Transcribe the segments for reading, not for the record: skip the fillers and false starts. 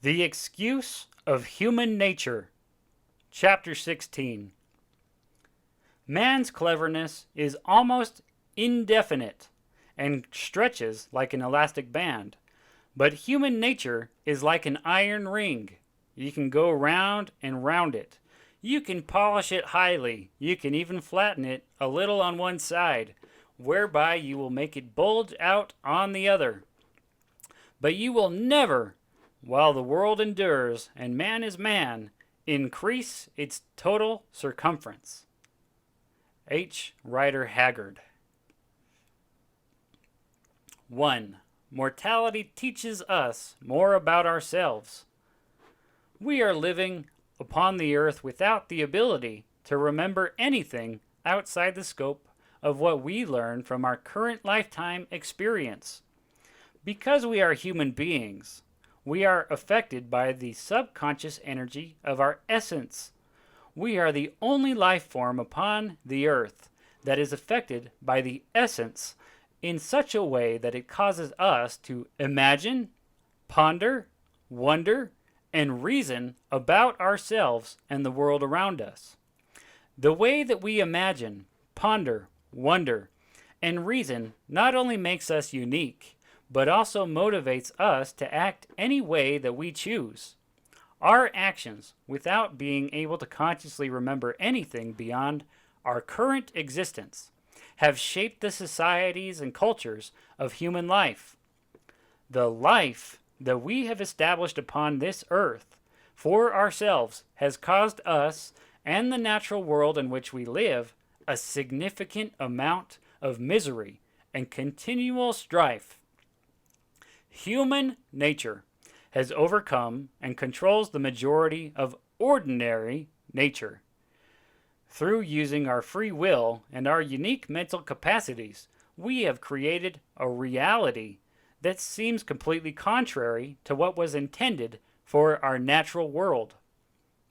The Excuse of Human Nature, Chapter 16. Man's cleverness is almost indefinite and stretches like an elastic band, but human nature is like an iron ring. You can go round and round it. You can polish it highly. You can even flatten it a little on one side, whereby you will make it bulge out on the other. But you will never, while the world endures and man is man, increase its total circumference. H. Rider Haggard. 1. Mortality teaches us more about ourselves. We are living upon the earth without the ability to remember anything outside the scope of what we learn from our current lifetime experience. Because we are human beings, we are affected by the subconscious energy of our essence. We are the only life form upon the earth that is affected by the essence in such a way that it causes us to imagine, ponder, wonder, and reason about ourselves and the world around us. The way that we imagine, ponder, wonder, and reason not only makes us unique, but also motivates us to act any way that we choose. Our actions, without being able to consciously remember anything beyond our current existence, have shaped the societies and cultures of human life. The life that we have established upon this earth for ourselves has caused us and the natural world in which we live a significant amount of misery and continual strife. Human nature has overcome and controls the majority of ordinary nature. Through using our free will and our unique mental capacities, we have created a reality that seems completely contrary to what was intended for our natural world.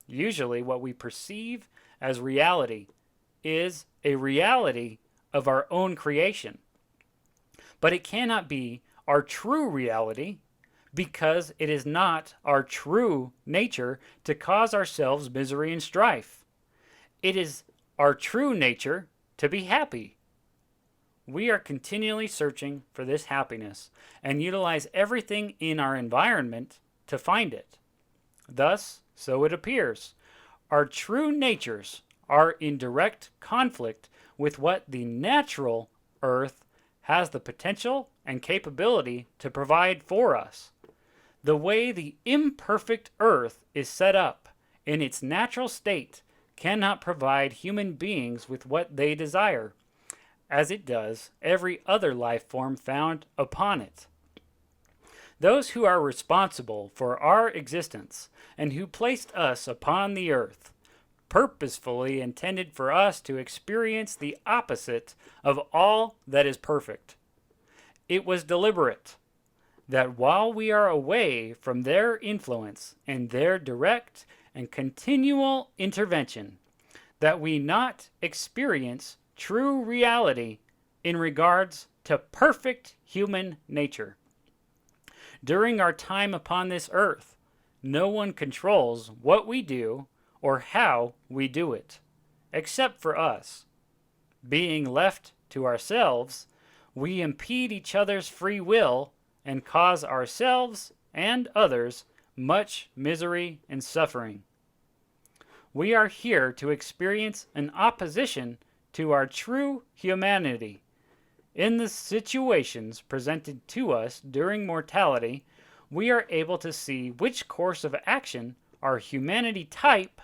Usually, what we perceive as reality is a reality of our own creation. But it cannot be our true reality because it is not our true nature to cause ourselves misery and strife. It is our true nature to be happy. We are continually searching for this happiness and utilize everything in our environment to find it. Thus, so it appears, our true natures are in direct conflict with what the natural earth has the potential and capability to provide for us. The way the imperfect earth is set up in its natural state cannot provide human beings with what they desire, as it does every other life form found upon it. Those who are responsible for our existence and who placed us upon the earth purposefully intended for us to experience the opposite of all that is perfect. It was deliberate that while we are away from their influence and their direct and continual intervention, that we not experience true reality in regards to perfect human nature. During our time upon this earth, no one controls what we do or how we do it, except for us. Being left to ourselves, we impede each other's free will and cause ourselves and others much misery and suffering. We are here to experience an opposition to our true humanity. In the situations presented to us during mortality, we are able to see which course of action our humanity type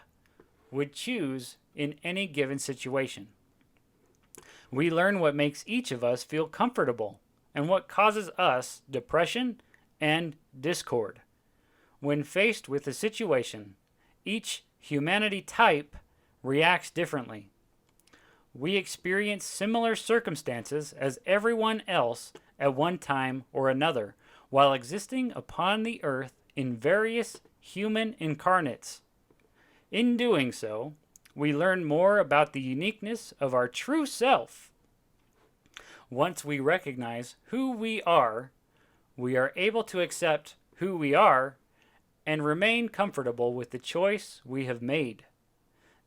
would choose in any given situation. We learn what makes each of us feel comfortable and what causes us depression and discord. When faced with a situation, each humanity type reacts differently. We experience similar circumstances as everyone else at one time or another, while existing upon the earth in various human incarnates. In doing so, we learn more about the uniqueness of our true self. Once we recognize who we are able to accept who we are and remain comfortable with the choice we have made.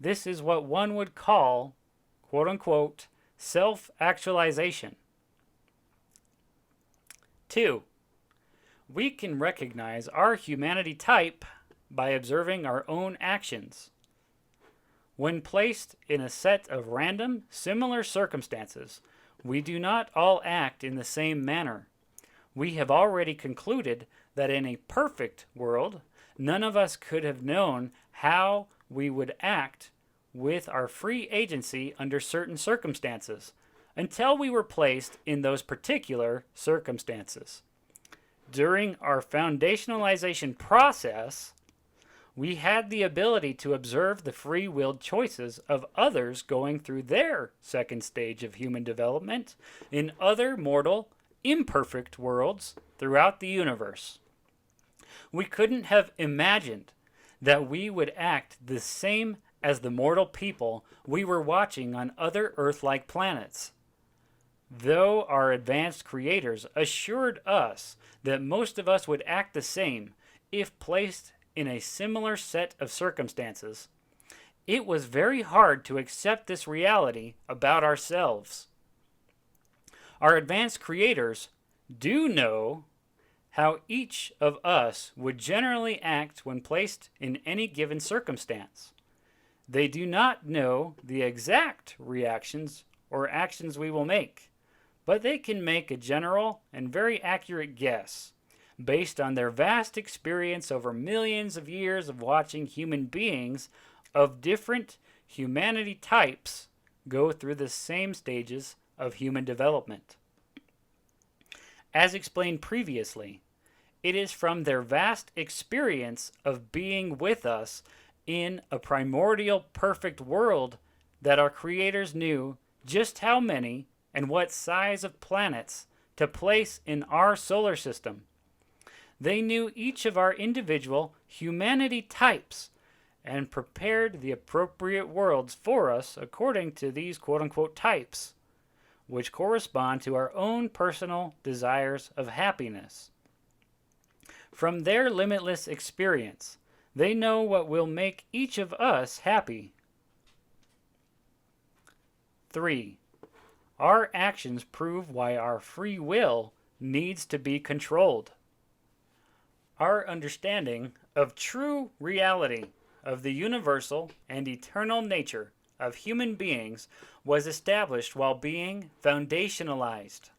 This is what one would call, quote unquote, self-actualization. 2. We can recognize our humanity type by observing our own actions. When placed in a set of random, similar circumstances, we do not all act in the same manner. We have already concluded that in a perfect world, none of us could have known how we would act with our free agency under certain circumstances until we were placed in those particular circumstances. During our foundationalization process, we had the ability to observe the free-willed choices of others going through their second stage of human development in other mortal, imperfect worlds throughout the universe. We couldn't have imagined that we would act the same as the mortal people we were watching on other Earth-like planets. Though our advanced creators assured us that most of us would act the same if placed in a similar set of circumstances, it was very hard to accept this reality about ourselves. Our advanced creators do know how each of us would generally act when placed in any given circumstance. They do not know the exact reactions or actions we will make, but they can make a general and very accurate guess based on their vast experience over millions of years of watching human beings of different humanity types go through the same stages of human development. As explained previously, it is from their vast experience of being with us in a primordial perfect world that our creators knew just how many and what size of planets to place in our solar system. They knew each of our individual humanity types and prepared the appropriate worlds for us according to these quote-unquote types, which correspond to our own personal desires of happiness. From their limitless experience, they know what will make each of us happy. 3. Our actions prove why our free will needs to be controlled. Our understanding of true reality of the universal and eternal nature of human beings was established while being foundationalized.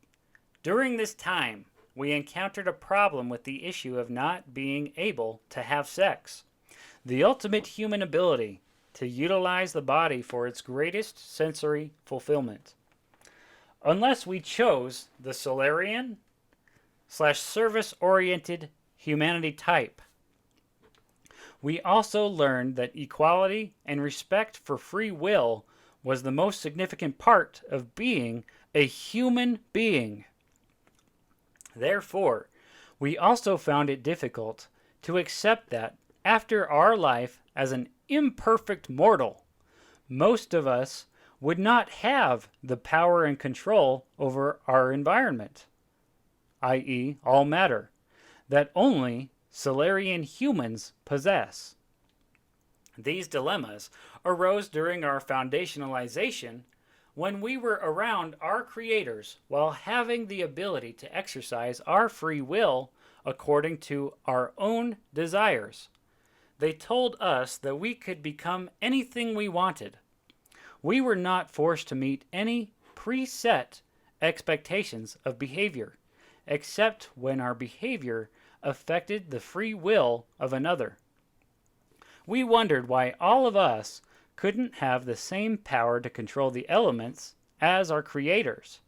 During this time, we encountered a problem with the issue of not being able to have sex, the ultimate human ability to utilize the body for its greatest sensory fulfillment. Unless we chose the Stellarian / service-oriented humanity type. We also learned that equality and respect for free will was the most significant part of being a human being. Therefore, we also found it difficult to accept that after our life as an imperfect mortal, most of us would not have the power and control over our environment, i.e., all matter, that only Stellarian humans possess. These dilemmas arose during our foundationalization when we were around our creators while having the ability to exercise our free will according to our own desires. They told us that we could become anything we wanted. We were not forced to meet any preset expectations of behavior, except when our behavior affected the free will of another. We wondered why all of us couldn't have the same power to control the elements as our creators,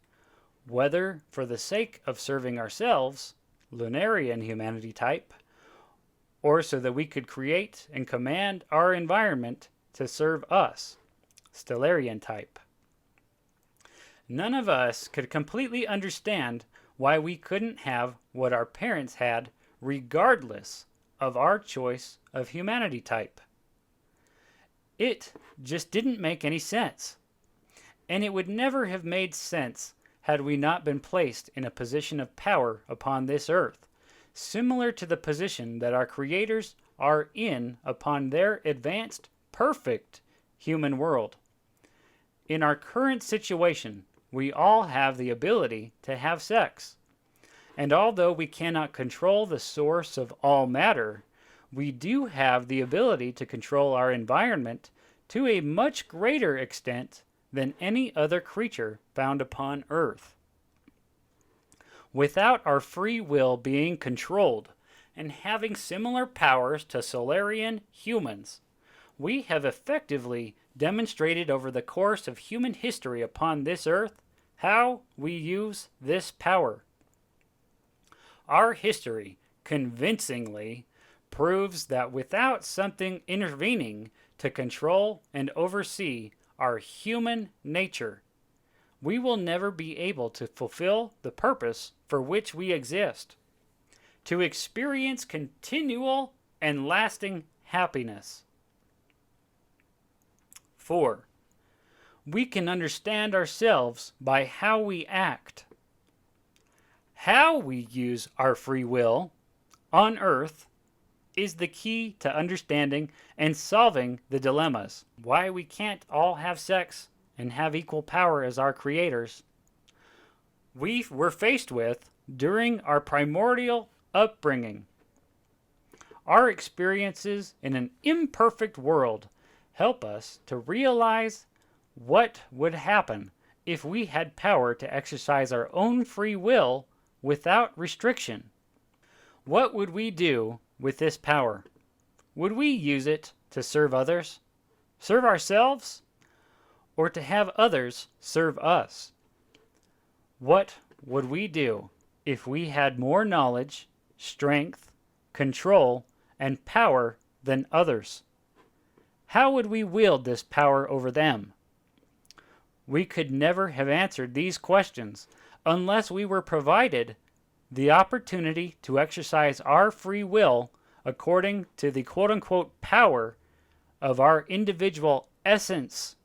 whether for the sake of serving ourselves, Lunarian humanity type, or so that we could create and command our environment to serve us, Stellarian type. None of us could completely understand why we couldn't have what our parents had regardless of our choice of humanity type. It just didn't make any sense. And it would never have made sense had we not been placed in a position of power upon this earth similar to the position that our creators are in upon their advanced, perfect human world. In our current situation, we all have the ability to have sex. And although we cannot control the source of all matter, we do have the ability to control our environment to a much greater extent than any other creature found upon Earth. Without our free will being controlled and having similar powers to Stellarian humans, we have effectively demonstrated over the course of human history upon this Earth how we use this power. Our history convincingly proves that without something intervening to control and oversee our human nature, we will never be able to fulfill the purpose for which we exist, to experience continual and lasting happiness. 4. We can understand ourselves by how we act. How we use our free will on Earth is the key to understanding and solving the dilemmas. Why we can't all have sex and have equal power as our creators. We were faced with during our primordial upbringing. Our experiences in an imperfect world help us to realize what would happen if we had power to exercise our own free will without restriction. What would we do with this power? Would we use it to serve others, serve ourselves, or to have others serve us? What would we do if we had more knowledge, strength, control, and power than others? How would we wield this power over them? We could never have answered these questions unless we were provided the opportunity to exercise our free will according to the quote-unquote power of our individual essence.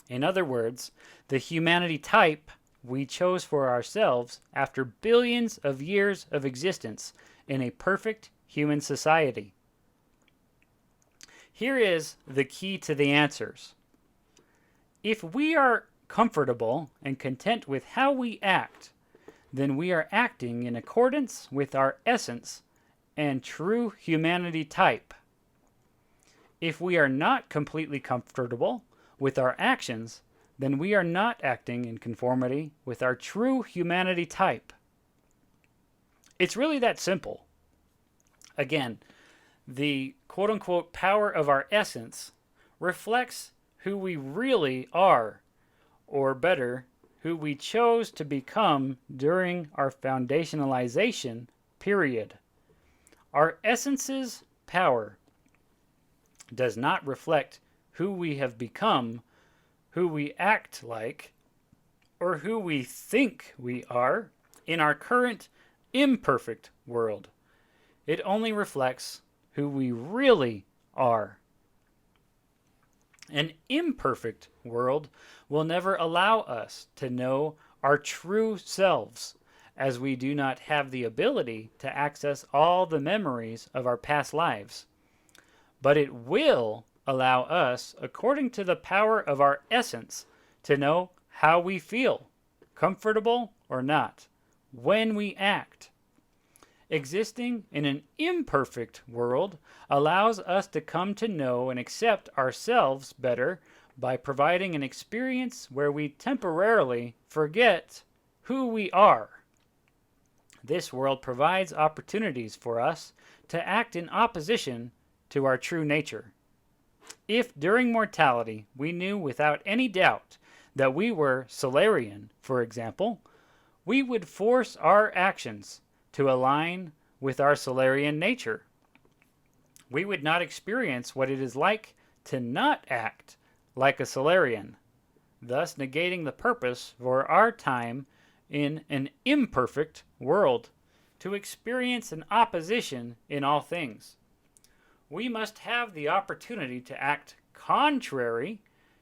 In other words, the humanity type we chose for ourselves after billions of years of existence in a perfect human society. Here is the key to the answers. If we are comfortable and content with how we act, then we are acting in accordance with our essence and true humanity type. If we are not completely comfortable with our actions, then we are not acting in conformity with our true humanity type. It's really that simple. Again, the quote-unquote power of our essence reflects who we really are, or better, who we chose to become during our foundationalization period. Our essence's power does not reflect who we have become, who we act like, or who we think we are in our current imperfect world. It only reflects who we really are. An imperfect world will never allow us to know our true selves, as we do not have the ability to access all the memories of our past lives. But it will allow us, according to the power of our essence, to know how we feel, comfortable or not, when we act. Existing in an imperfect world allows us to come to know and accept ourselves better by providing an experience where we temporarily forget who we are. This world provides opportunities for us to act in opposition to our true nature. If during mortality we knew without any doubt that we were Stellarian, for example, we would force our actions to align with our Stellarian nature. We would not experience what it is like to not act like a Stellarian, thus negating the purpose for our time in an imperfect world, to experience an opposition in all things. We must have the opportunity to act contrary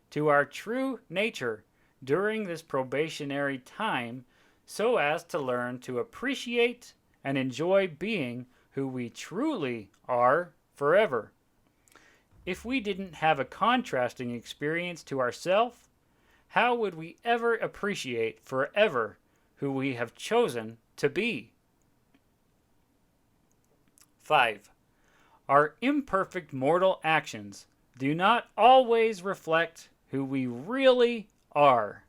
to our true nature during this probationary time so as to learn to appreciate and enjoy being who we truly are forever. If we didn't have a contrasting experience to ourselves, how would we ever appreciate forever who we have chosen to be? 5. Our imperfect mortal actions do not always reflect who we really are.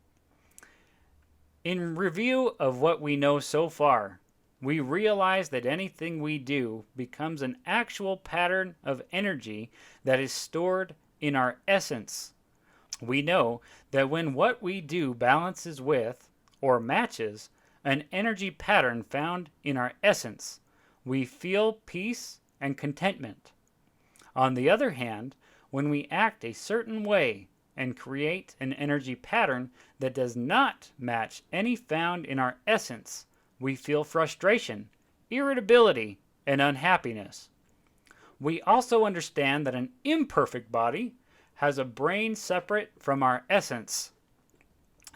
In review of what we know so far, we realize that anything we do becomes an actual pattern of energy that is stored in our essence. We know that when what we do balances with, or matches, an energy pattern found in our essence, we feel peace and contentment. On the other hand, when we act a certain way and create an energy pattern that does not match any found in our essence, we feel frustration, irritability, and unhappiness. We also understand that an imperfect body has a brain separate from our essence.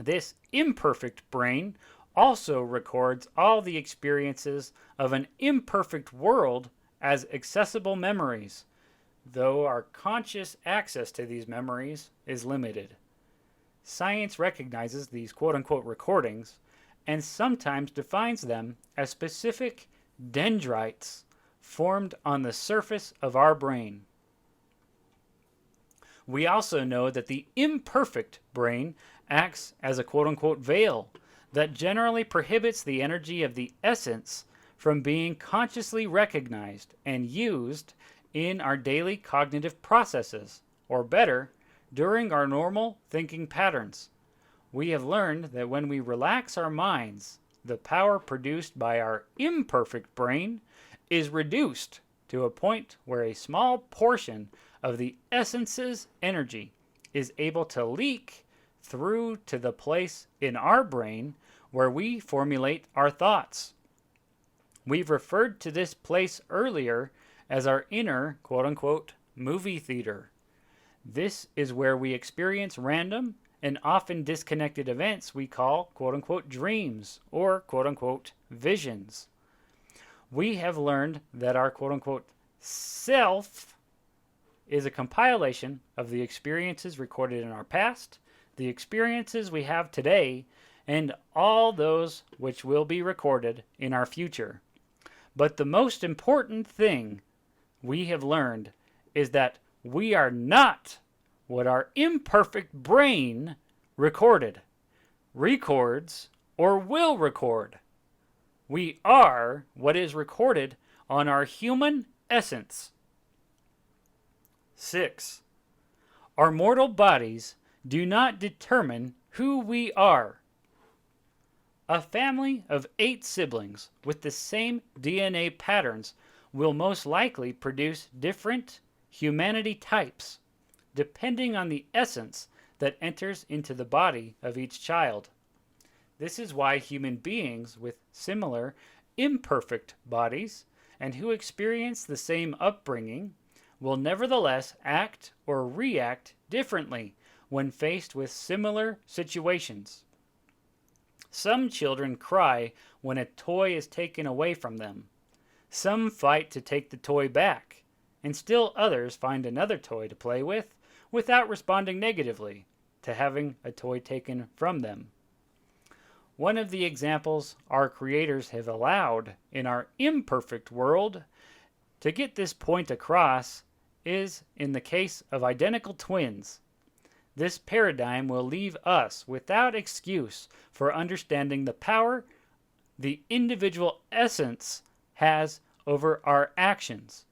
This imperfect brain also records all the experiences of an imperfect world as accessible memories, though our conscious access to these memories is limited. Science recognizes these quote-unquote recordings and sometimes defines them as specific dendrites formed on the surface of our brain. We also know that the imperfect brain acts as a quote-unquote veil that generally prohibits the energy of the essence from being consciously recognized and used in our daily cognitive processes, or better, during our normal thinking patterns. We have learned that when we relax our minds, the power produced by our imperfect brain is reduced to a point where a small portion of the essence's energy is able to leak through to the place in our brain where we formulate our thoughts. We've referred to this place earlier as our inner, quote-unquote, movie theater. This is where we experience random and often disconnected events we call, quote-unquote, dreams or, quote-unquote, visions. We have learned that our, quote-unquote, self is a compilation of the experiences recorded in our past, the experiences we have today, and all those which will be recorded in our future. But the most important thing we have learned is that we are not what our imperfect brain recorded, records, or will record. We are what is recorded on our human essence. 6. Our mortal bodies do not determine who we are. A family of 8 siblings with the same DNA patterns will most likely produce different humanity types, depending on the essence that enters into the body of each child. This is why human beings with similar imperfect bodies and who experience the same upbringing will nevertheless act or react differently when faced with similar situations. Some children cry when a toy is taken away from them. Some fight to take the toy back, and still others find another toy to play with without responding negatively to having a toy taken from them. One of the examples our creators have allowed in our imperfect world to get this point across is in the case of identical twins. This paradigm will leave us without excuse for understanding the power the individual essence has over our actions.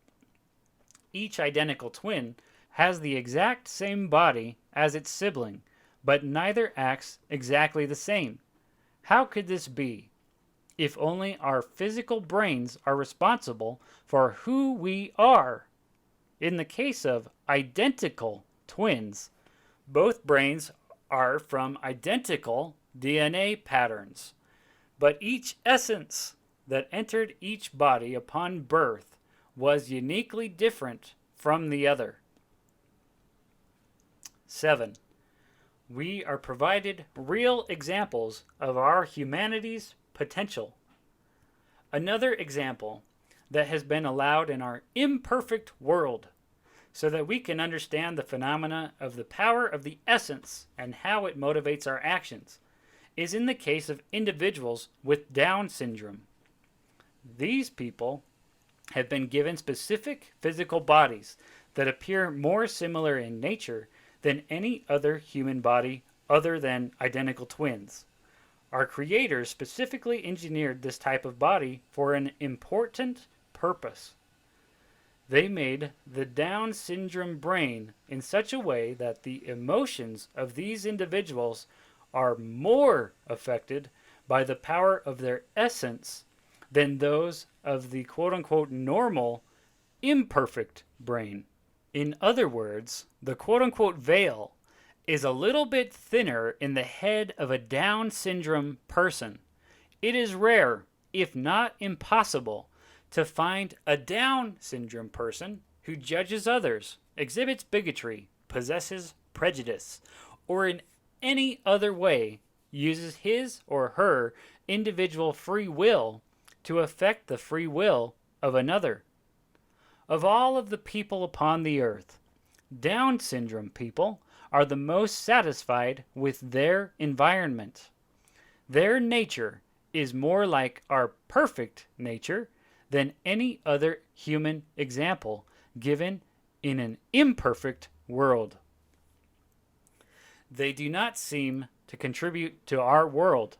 Each identical twin has the exact same body as its sibling, but neither acts exactly the same. How could this be? If only our physical brains are responsible for who we are. In the case of identical twins, both brains are from identical DNA patterns, but each essence that entered each body upon birth was uniquely different from the other. 7. We are provided real examples of our humanity's potential. Another example that has been allowed in our imperfect world so that we can understand the phenomena of the power of the essence and how it motivates our actions is in the case of individuals with Down syndrome. These people have been given specific physical bodies that appear more similar in nature than any other human body other than identical twins. Our creators specifically engineered this type of body for an important purpose. They made the Down syndrome brain in such a way that the emotions of these individuals are more affected by the power of their essence than those of the quote-unquote normal, imperfect brain. In other words, the quote-unquote veil is a little bit thinner in the head of a Down syndrome person. It is rare, if not impossible, to find a Down syndrome person who judges others, exhibits bigotry, possesses prejudice, or in any other way uses his or her individual free will to affect the free will of another. Of all of the people upon the earth, Down syndrome people are the most satisfied with their environment. Their nature is more like our perfect nature than any other human example given in an imperfect world. They do not seem to contribute to our world,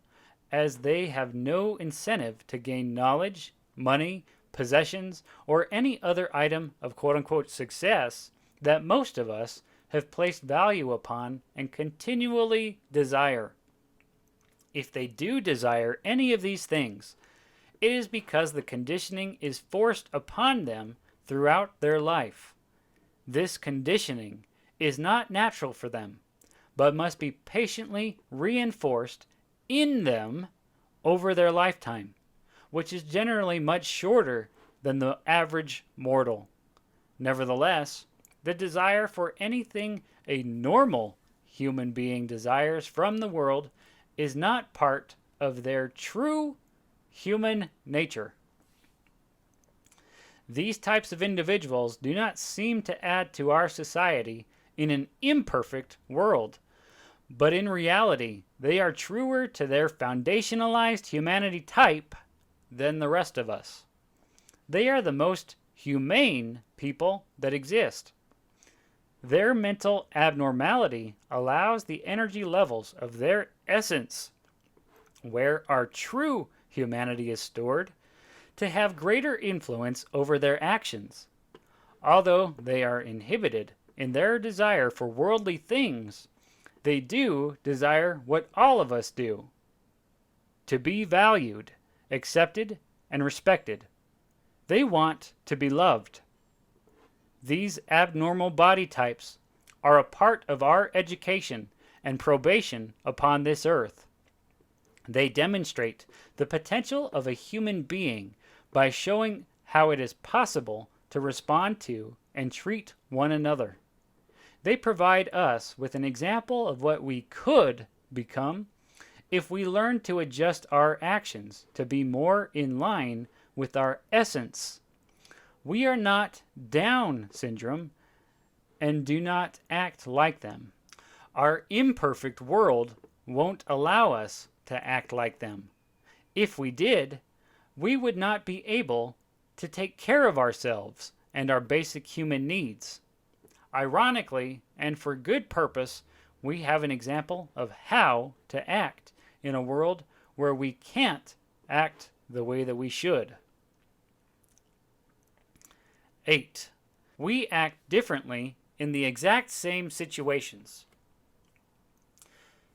as they have no incentive to gain knowledge, money, possessions, or any other item of quote-unquote success that most of us have placed value upon and continually desire. If they do desire any of these things, it is because the conditioning is forced upon them throughout their life. This conditioning is not natural for them, but must be patiently reinforced in them over their lifetime, which is generally much shorter than the average mortal. Nevertheless, the desire for anything a normal human being desires from the world is not part of their true human nature. These types of individuals do not seem to add to our society in an imperfect world, but in reality, they are truer to their foundationalized humanity type than the rest of us. They are the most humane people that exist. Their mental abnormality allows the energy levels of their essence, where our true humanity is stored, to have greater influence over their actions. Although they are inhibited in their desire for worldly things, they do desire what all of us do: to be valued, accepted, and respected. They want to be loved. These abnormal body types are a part of our education and probation upon this earth. They demonstrate the potential of a human being by showing how it is possible to respond to and treat one another. They provide us with an example of what we could become if we learn to adjust our actions to be more in line with our essence. We are not Down syndrome and do not act like them. Our imperfect world won't allow us to act like them. If we did, we would not be able to take care of ourselves and our basic human needs. Ironically, and for good purpose, we have an example of how to act in a world where we can't act the way that we should. 8. We act differently in the exact same situations.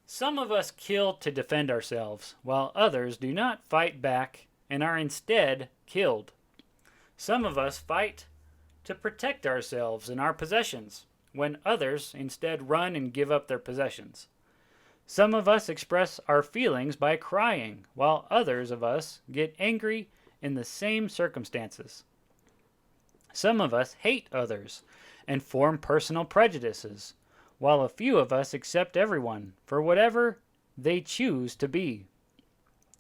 Some of us kill to defend ourselves, while others do not fight back and are instead killed. Some of us fight to protect ourselves and our possessions, when others instead run and give up their possessions. Some of us express our feelings by crying, while others of us get angry in the same circumstances. Some of us hate others and form personal prejudices, while a few of us accept everyone for whatever they choose to be.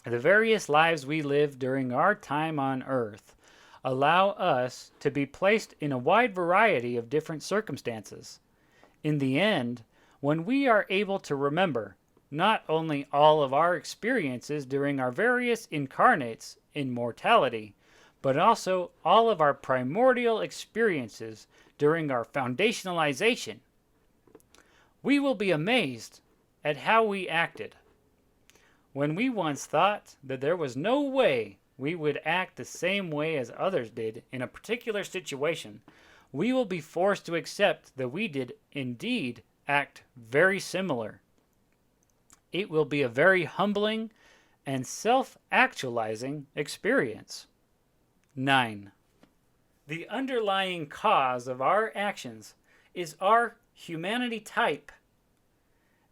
The various lives we live during our time on Earth allow us to be placed in a wide variety of different circumstances. In the end, when we are able to remember not only all of our experiences during our various incarnates in mortality, but also all of our primordial experiences during our foundationalization, we will be amazed at how we acted. When we once thought that there was no way we would act the same way as others did in a particular situation, we will be forced to accept that we did indeed act very similar. It will be a very humbling and self-actualizing experience. 9. The underlying cause of our actions is our humanity type.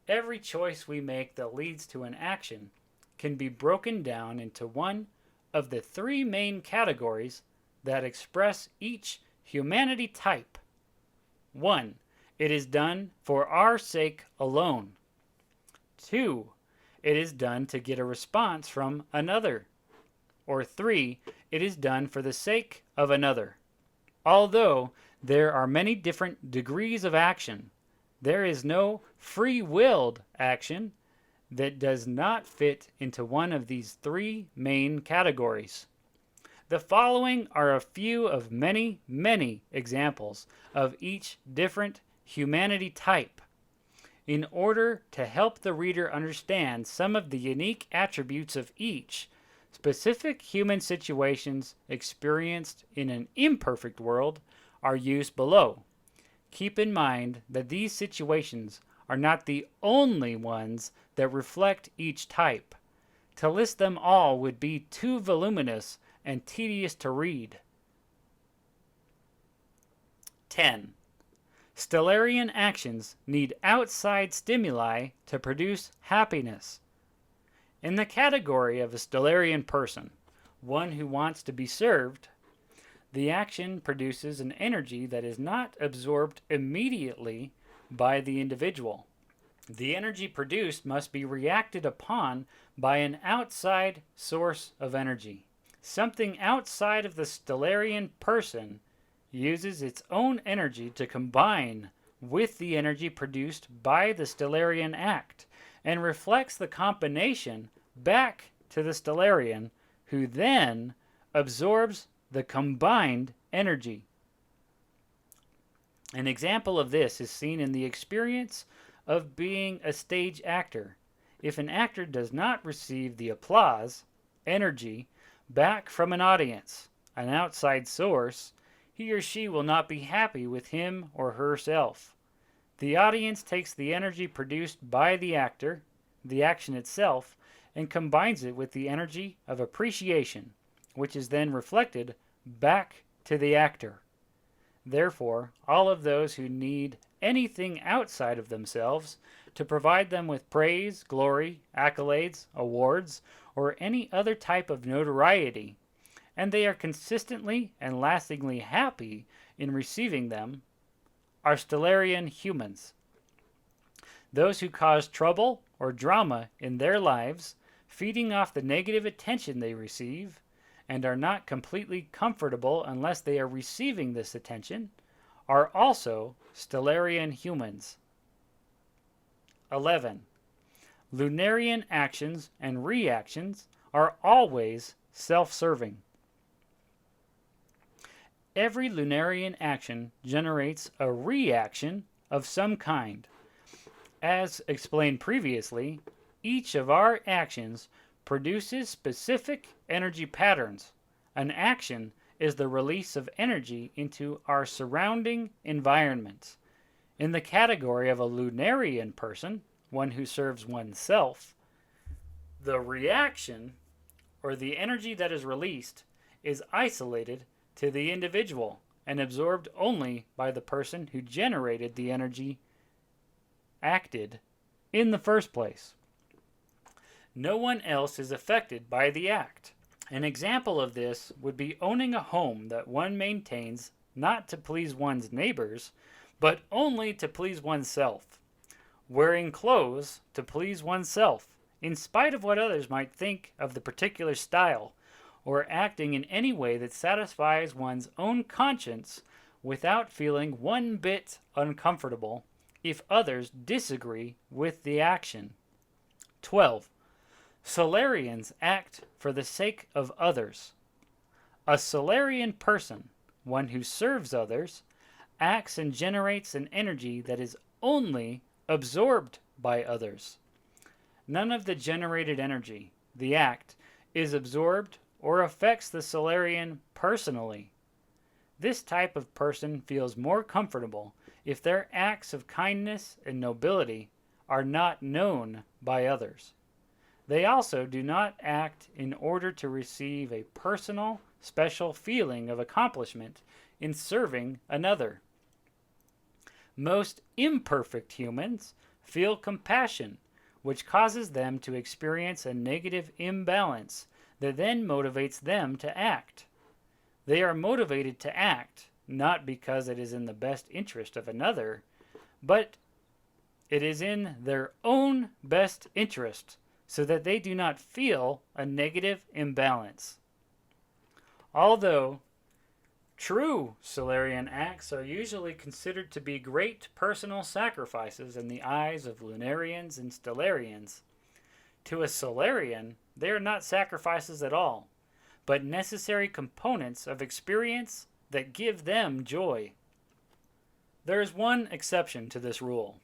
Every choice we make that leads to an action can be broken down into one of the three main categories that express each humanity type. 1. It is done for our sake alone. 2. It is done to get a response from another. Or 3. It is done for the sake of another. Although there are many different degrees of action, there is no free-willed action that does not fit into one of these three main categories. The following are a few of many, many examples of each different humanity type, in order to help the reader understand some of the unique attributes of each. Specific human situations experienced in an imperfect world are used below. Keep in mind that these situations are not the only ones that reflect each type. To list them all would be too voluminous and tedious to read. 10. Stellarian actions need outside stimuli to produce happiness. In the category of a Stellarian person, one who wants to be served, the action produces an energy that is not absorbed immediately by the individual. The energy produced must be reacted upon by an outside source of energy. Something outside of the Stellarian person uses its own energy to combine with the energy produced by the Stellarian act, and reflects the combination back to the Stellarian, who then absorbs the combined energy. An example of this is seen in the experience of being a stage actor. If an actor does not receive the applause, energy, back from an audience, an outside source, he or she will not be happy with him or herself. The audience takes the energy produced by the actor, the action itself, and combines it with the energy of appreciation, which is then reflected back to the actor. Therefore, all of those who need anything outside of themselves to provide them with praise, glory, accolades, awards, or any other type of notoriety, and they are consistently and lastingly happy in receiving them, are Stellarian humans. Those who cause trouble or drama in their lives, feeding off the negative attention they receive, and are not completely comfortable unless they are receiving this attention, are also Stellarian humans. 11. Lunarian actions and reactions are always self-serving. Every Lunarian action generates a reaction of some kind. As explained previously, each of our actions produces specific energy patterns. An action is the release of energy into our surrounding environment. In the category of a Lunarian person, one who serves oneself, the reaction, or the energy that is released, is isolated to the individual and absorbed only by the person who generated the energy acted in the first place. No one else is affected by the act. An example of this would be owning a home that one maintains not to please one's neighbors, but only to please oneself. Wearing clothes to please oneself, in spite of what others might think of the particular style, or acting in any way that satisfies one's own conscience without feeling one bit uncomfortable if others disagree with the action. 12. Stellarians act for the sake of others. A Stellarian person, one who serves others, acts and generates an energy that is only absorbed by others. None of the generated energy, the act, is absorbed or affects the Stellarian personally. This type of person feels more comfortable if their acts of kindness and nobility are not known by others. They also do not act in order to receive a personal, special feeling of accomplishment in serving another. Most imperfect humans feel compassion, which causes them to experience a negative imbalance that then motivates them to act. They are motivated to act not because it is in the best interest of another, but it is in their own best interest so that they do not feel a negative imbalance. Although true Stellarian acts are usually considered to be great personal sacrifices in the eyes of Lunarians and Stellarians, to a Stellarian they are not sacrifices at all, but necessary components of experience that give them joy. There is one exception to this rule: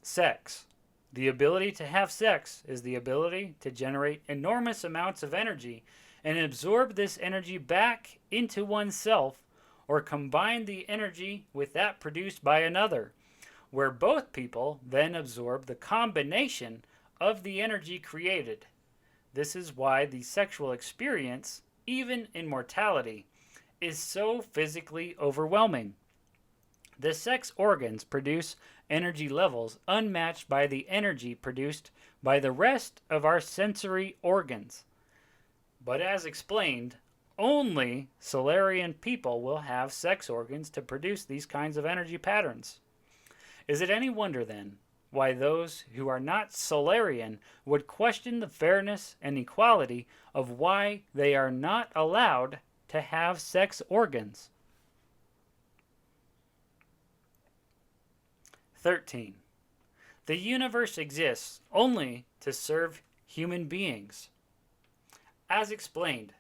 sex. The ability to have sex is the ability to generate enormous amounts of energy and absorb this energy back into oneself, or combine the energy with that produced by another, where both people then absorb the combination of the energy created. This is why the sexual experience, even in mortality, is so physically overwhelming. The sex organs produce energy levels unmatched by the energy produced by the rest of our sensory organs. But as explained, only Stellarian people will have sex organs to produce these kinds of energy patterns. Is it any wonder, then, why those who are not Stellarian would question the fairness and equality of why they are not allowed to have sex organs? 13. The universe exists only to serve human beings. As explained,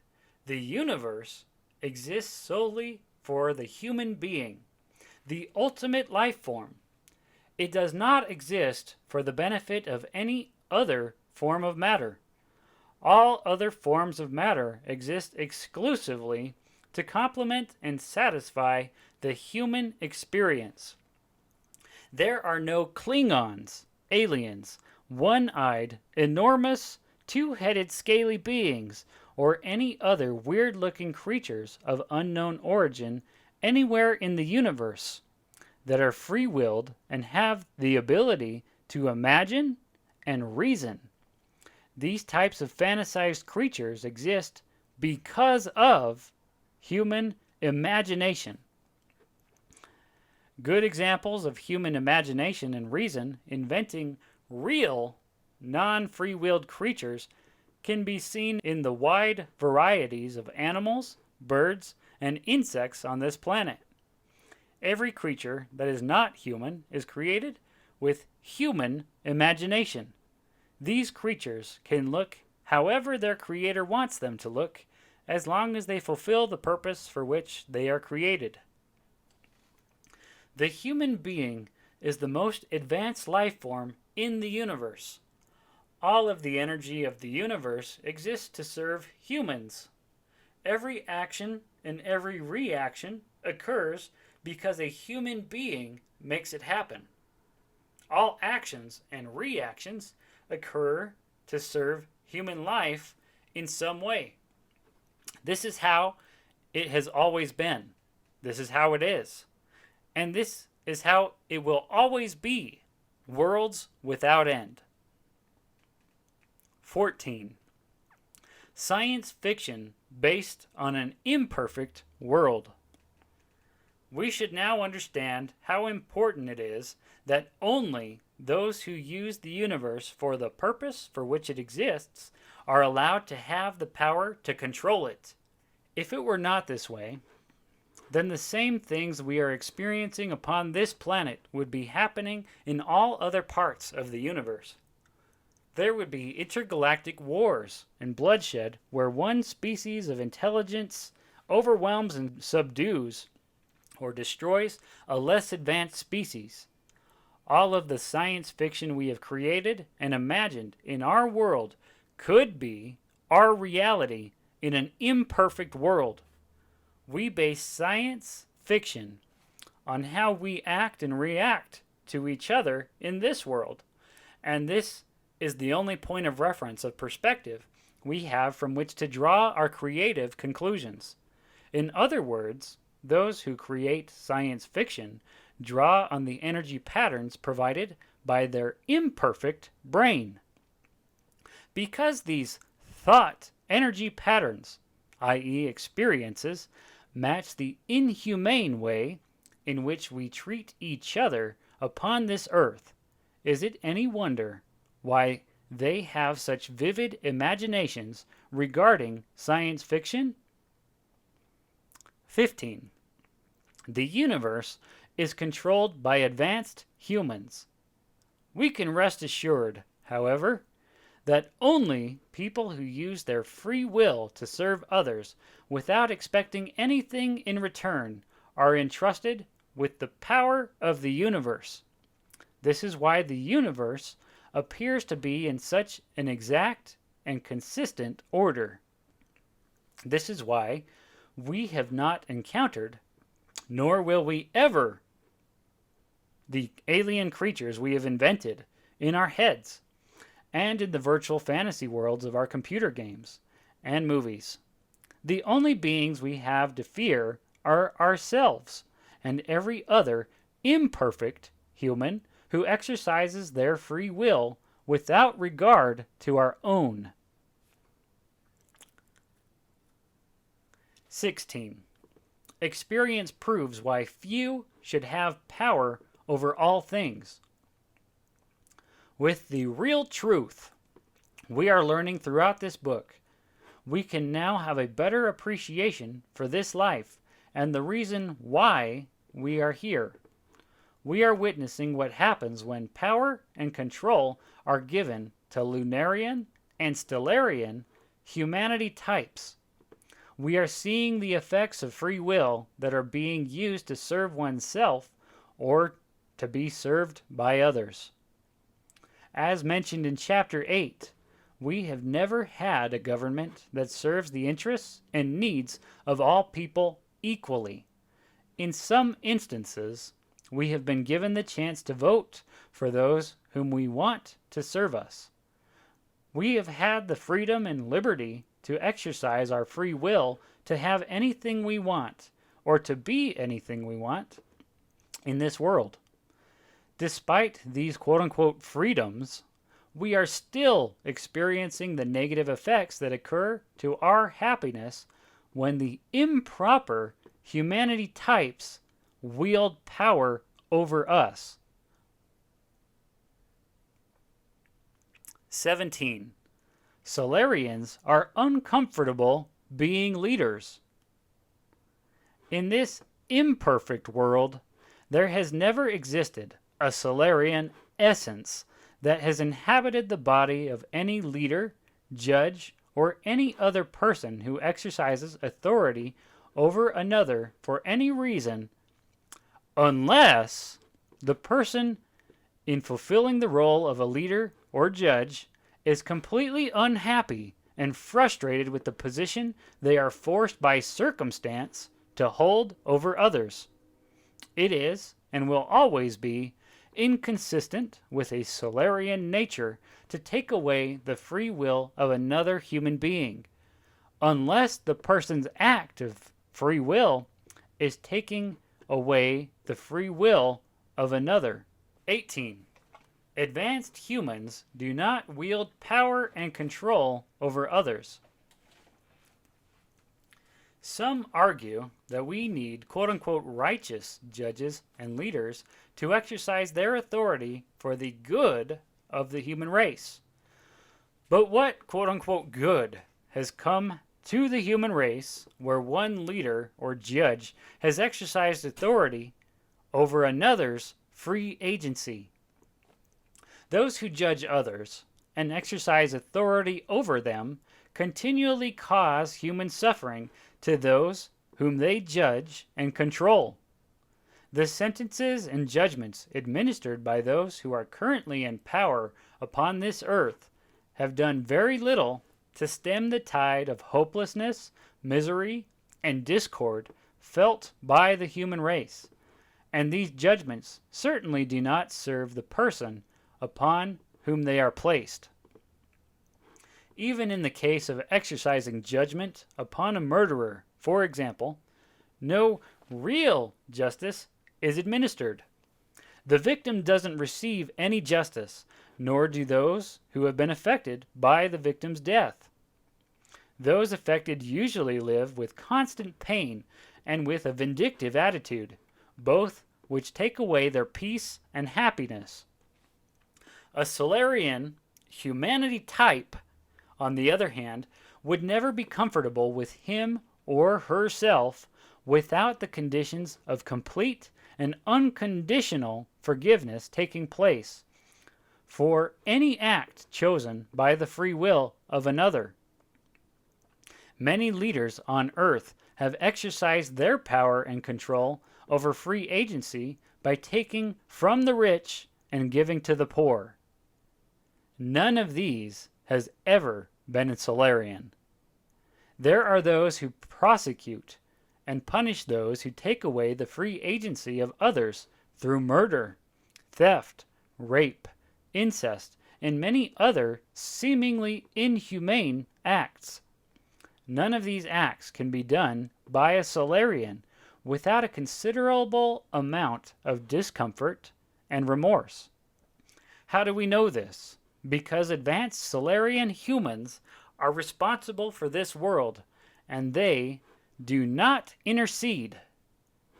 the universe exists solely for the human being, the ultimate life form. It does not exist for the benefit of any other form of matter. All other forms of matter exist exclusively to complement and satisfy the human experience. There are no Klingons, aliens, one-eyed, enormous, two-headed scaly beings, or any other weird-looking creatures of unknown origin anywhere in the universe that are free-willed and have the ability to imagine and reason. These types of fantasized creatures exist because of human imagination. Good examples of human imagination and reason inventing real, non-free-willed creatures can be seen in the wide varieties of animals, birds, and insects on this planet. Every creature that is not human is created with human imagination. These creatures can look however their creator wants them to look, as long as they fulfill the purpose for which they are created. The human being is the most advanced life form in the universe. All of the energy of the universe exists to serve humans. Every action and every reaction occurs because a human being makes it happen. All actions and reactions occur to serve human life in some way. This is how it has always been. This is how it is. And this is how it will always be. Worlds without end. 14. Science fiction based on an imperfect world. We should now understand how important it is that only Those who use the universe for the purpose for which it exists are allowed to have the power to control it. If it were not this way, then the same things we are experiencing upon this planet would be happening in all other parts of the universe. There would be intergalactic wars and bloodshed where one species of intelligence overwhelms and subdues or destroys a less advanced species. All of the science fiction we have created and imagined in our world could be our reality in an imperfect world. We base science fiction on how we act and react to each other in this world, and this is the only point of reference of perspective we have from which to draw our creative conclusions. In other words, those who create science fiction draw on the energy patterns provided by their imperfect brain. Because these thought energy patterns, i.e., experiences, match the inhumane way in which we treat each other upon this earth, is it any wonder why they have such vivid imaginations regarding science fiction? 15. The universe is controlled by advanced humans. We can rest assured, however, that only people who use their free will to serve others without expecting anything in return are entrusted with the power of the universe. This is why the universe appears to be in such an exact and consistent order. This is why we have not encountered, nor will we ever, the alien creatures we have invented in our heads and in the virtual fantasy worlds of our computer games and movies. The only beings we have to fear are ourselves and every other imperfect human who exercises their free will without regard to our own. 16. Experience proves why few should have power over all things. With the real truth we are learning throughout this book, we can now have a better appreciation for this life and the reason why we are here. We are witnessing what happens when power and control are given to Lunarian and Stellarian humanity types. We are seeing the effects of free will that are being used to serve oneself or to be served by others. As mentioned in Chapter 8, we have never had a government that serves the interests and needs of all people equally. In some instances, we have been given the chance to vote for those whom we want to serve us. We have had the freedom and liberty to exercise our free will to have anything we want or to be anything we want in this world. Despite these quote-unquote freedoms, we are still experiencing the negative effects that occur to our happiness when the improper humanity types wield power over us. 17. Stellarians are uncomfortable being leaders. In this imperfect world, there has never existed a Stellarian essence that has inhabited the body of any leader, judge, or any other person who exercises authority over another for any reason, unless the person in fulfilling the role of a leader or judge is completely unhappy and frustrated with the position they are forced by circumstance to hold over others. It is, and will always be, inconsistent with a Stellarian nature to take away the free will of another human being, unless the person's act of free will is taking away the free will of another. 18. Advanced humans do not wield power and control over others. Some argue that we need quote-unquote righteous judges and leaders to exercise their authority for the good of the human race. But what quote-unquote good has come to the human race where one leader or judge has exercised authority over another's free agency? Those who judge others and exercise authority over them continually cause human suffering to those whom they judge and control. The sentences and judgments administered by those who are currently in power upon this earth have done very little to stem the tide of hopelessness, misery, and discord felt by the human race, and these judgments certainly do not serve the person upon whom they are placed. Even in the case of exercising judgment upon a murderer, for example, no real justice is administered. The victim doesn't receive any justice, nor do those who have been affected by the victim's death. Those affected usually live with constant pain and with a vindictive attitude, both which take away their peace and happiness. A Stellarian humanity type, on the other hand, would never be comfortable with him or herself without the conditions of complete and unconditional forgiveness taking place for any act chosen by the free will of another. Many leaders on earth have exercised their power and control over free agency by taking from the rich and giving to the poor. None of these has ever been in Stellarian. There are those who prosecute and punish those who take away the free agency of others through murder, theft, rape, incest, and many other seemingly inhumane acts. None of these acts can be done by a Stellarian without a considerable amount of discomfort and remorse. How do we know this? Because advanced Stellarian humans are responsible for this world, and they do not intercede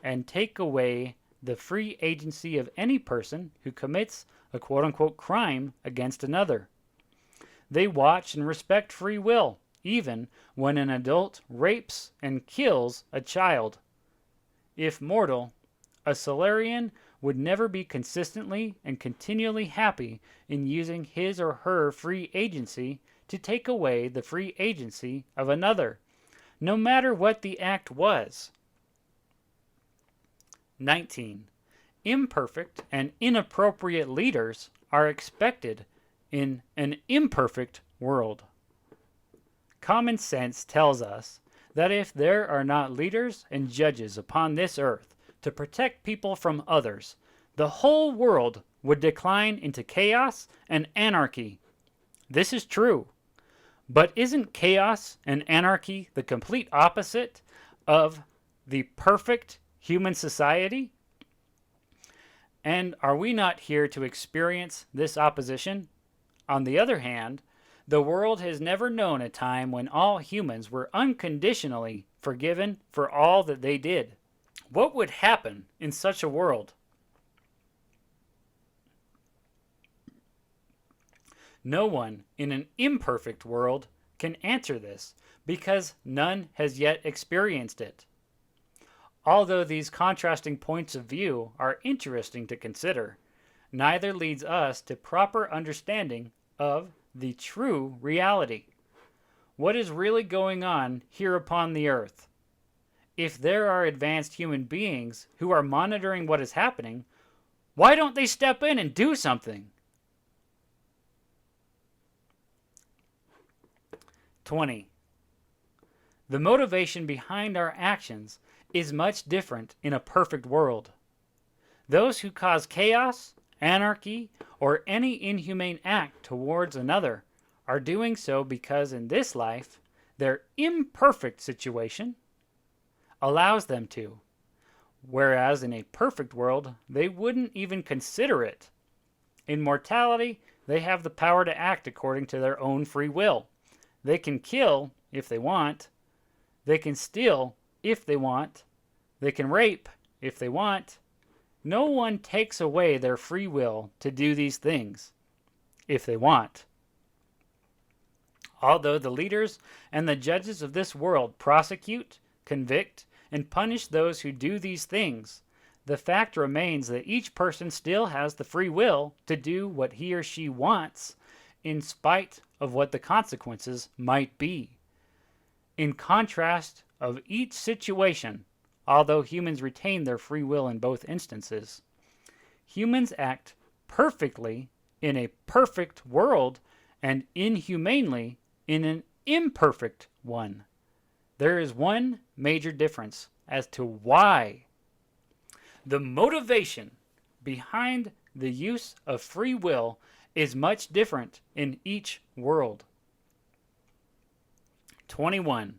and take away the free agency of any person who commits a quote-unquote crime against another. They watch and respect free will, even when an adult rapes and kills a child. If mortal, a Stellarian would never be consistently and continually happy in using his or her free agency to take away the free agency of another, no matter what the act was. 19. Imperfect and inappropriate leaders are expected in an imperfect world. Common sense tells us that if there are not leaders and judges upon this earth to protect people from others, the whole world would decline into chaos and anarchy. This is true. But isn't chaos and anarchy the complete opposite of the perfect human society? And are we not here to experience this opposition? On the other hand, the world has never known a time when all humans were unconditionally forgiven for all that they did. What would happen in such a world? No one in an imperfect world can answer this because none has yet experienced it. Although these contrasting points of view are interesting to consider, neither leads us to proper understanding of the true reality. What is really going on here upon the earth? If there are advanced human beings who are monitoring what is happening, why don't they step in and do something? 20. The motivation behind our actions is much different in a perfect world. Those who cause chaos, anarchy, or any inhumane act towards another are doing so because in this life, their imperfect situation allows them to, whereas in a perfect world, they wouldn't even consider it. In mortality, they have the power to act according to their own free will. They can kill if they want. They can steal if they want. They can rape if they want. No one takes away their free will to do these things if they want. Although the leaders and the judges of this world prosecute, convict, and punish those who do these things, the fact remains that each person still has the free will to do what he or she wants, in spite of what the consequences might be. In contrast of each situation, although humans retain their free will in both instances, humans act perfectly in a perfect world and inhumanely in an imperfect one. There is one major difference as to why. The motivation behind the use of free will is much different in each world. 21.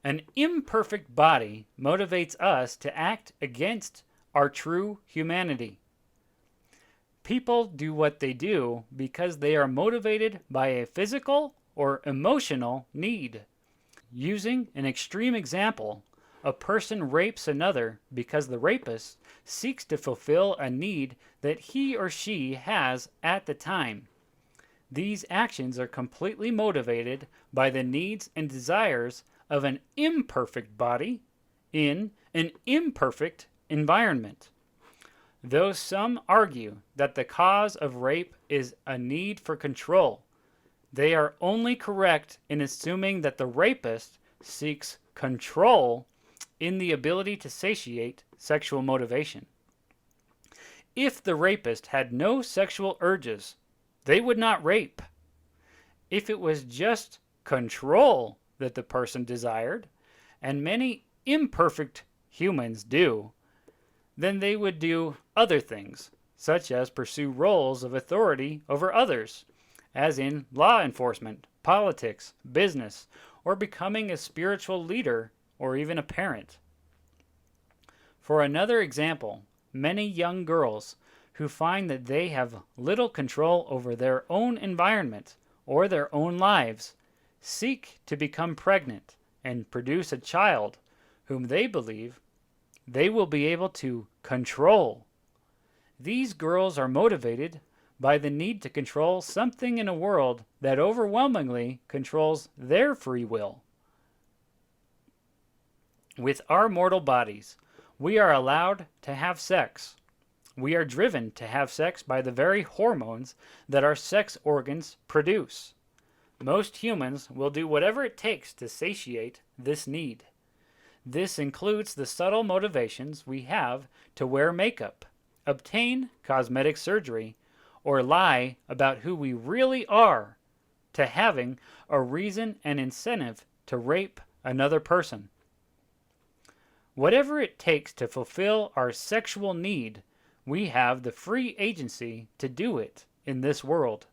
An imperfect body motivates us to act against our true humanity. People do what they do because they are motivated by a physical or emotional need. Using an extreme example, a person rapes another because the rapist seeks to fulfill a need that he or she has at the time. These actions are completely motivated by the needs and desires of an imperfect body in an imperfect environment. Though some argue that the cause of rape is a need for control, they are only correct in assuming that the rapist seeks control in the ability to satiate sexual motivation. If the rapist had no sexual urges, they would not rape. If it was just control that the person desired, and many imperfect humans do, then they would do other things, such as pursue roles of authority over others, as in law enforcement, politics, business, or becoming a spiritual leader or even a parent. For another example, many young girls who find that they have little control over their own environment or their own lives seek to become pregnant and produce a child whom they believe they will be able to control. These girls are motivated by the need to control something in a world that overwhelmingly controls their free will. With our mortal bodies, we are allowed to have sex. We are driven to have sex by the very hormones that our sex organs produce. Most humans will do whatever it takes to satiate this need. This includes the subtle motivations we have to wear makeup, obtain cosmetic surgery, or lie about who we really are, to having a reason and incentive to rape another person. Whatever it takes to fulfill our sexual need, we have the free agency to do it in this world.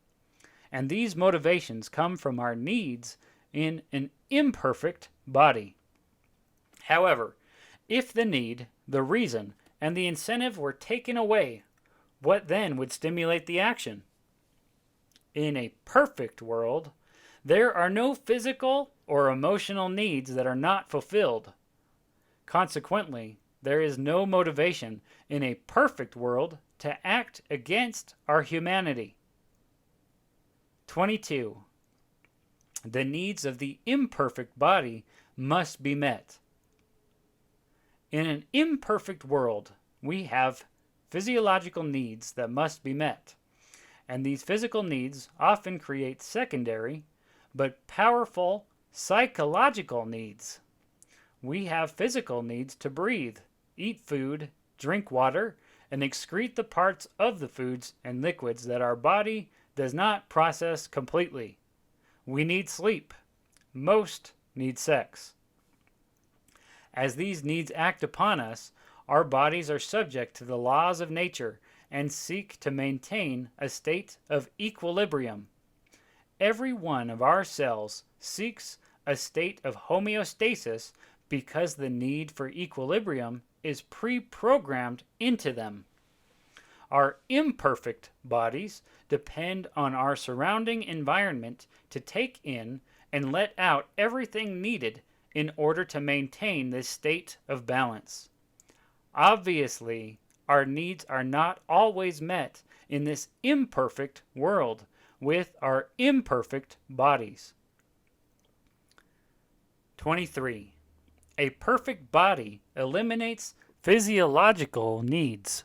And these motivations come from our needs in an imperfect body. However, if the need, the reason, and the incentive were taken away, what then would stimulate the action? In a perfect world, there are no physical or emotional needs that are not fulfilled. Consequently, there is no motivation in a perfect world to act against our humanity. 22. The needs of the imperfect body must be met. In an imperfect world, we have physiological needs that must be met, and these physical needs often create secondary but powerful psychological needs. We have physical needs to breathe, eat food, drink water, and excrete the parts of the foods and liquids that our body does not process completely. We need sleep. Most need sex. As these needs act upon us, our bodies are subject to the laws of nature and seek to maintain a state of equilibrium. Every one of our cells seeks a state of homeostasis because the need for equilibrium is pre-programmed into them. Our imperfect bodies depend on our surrounding environment to take in and let out everything needed in order to maintain this state of balance. Obviously, our needs are not always met in this imperfect world with our imperfect bodies. 23. A perfect body eliminates physiological needs.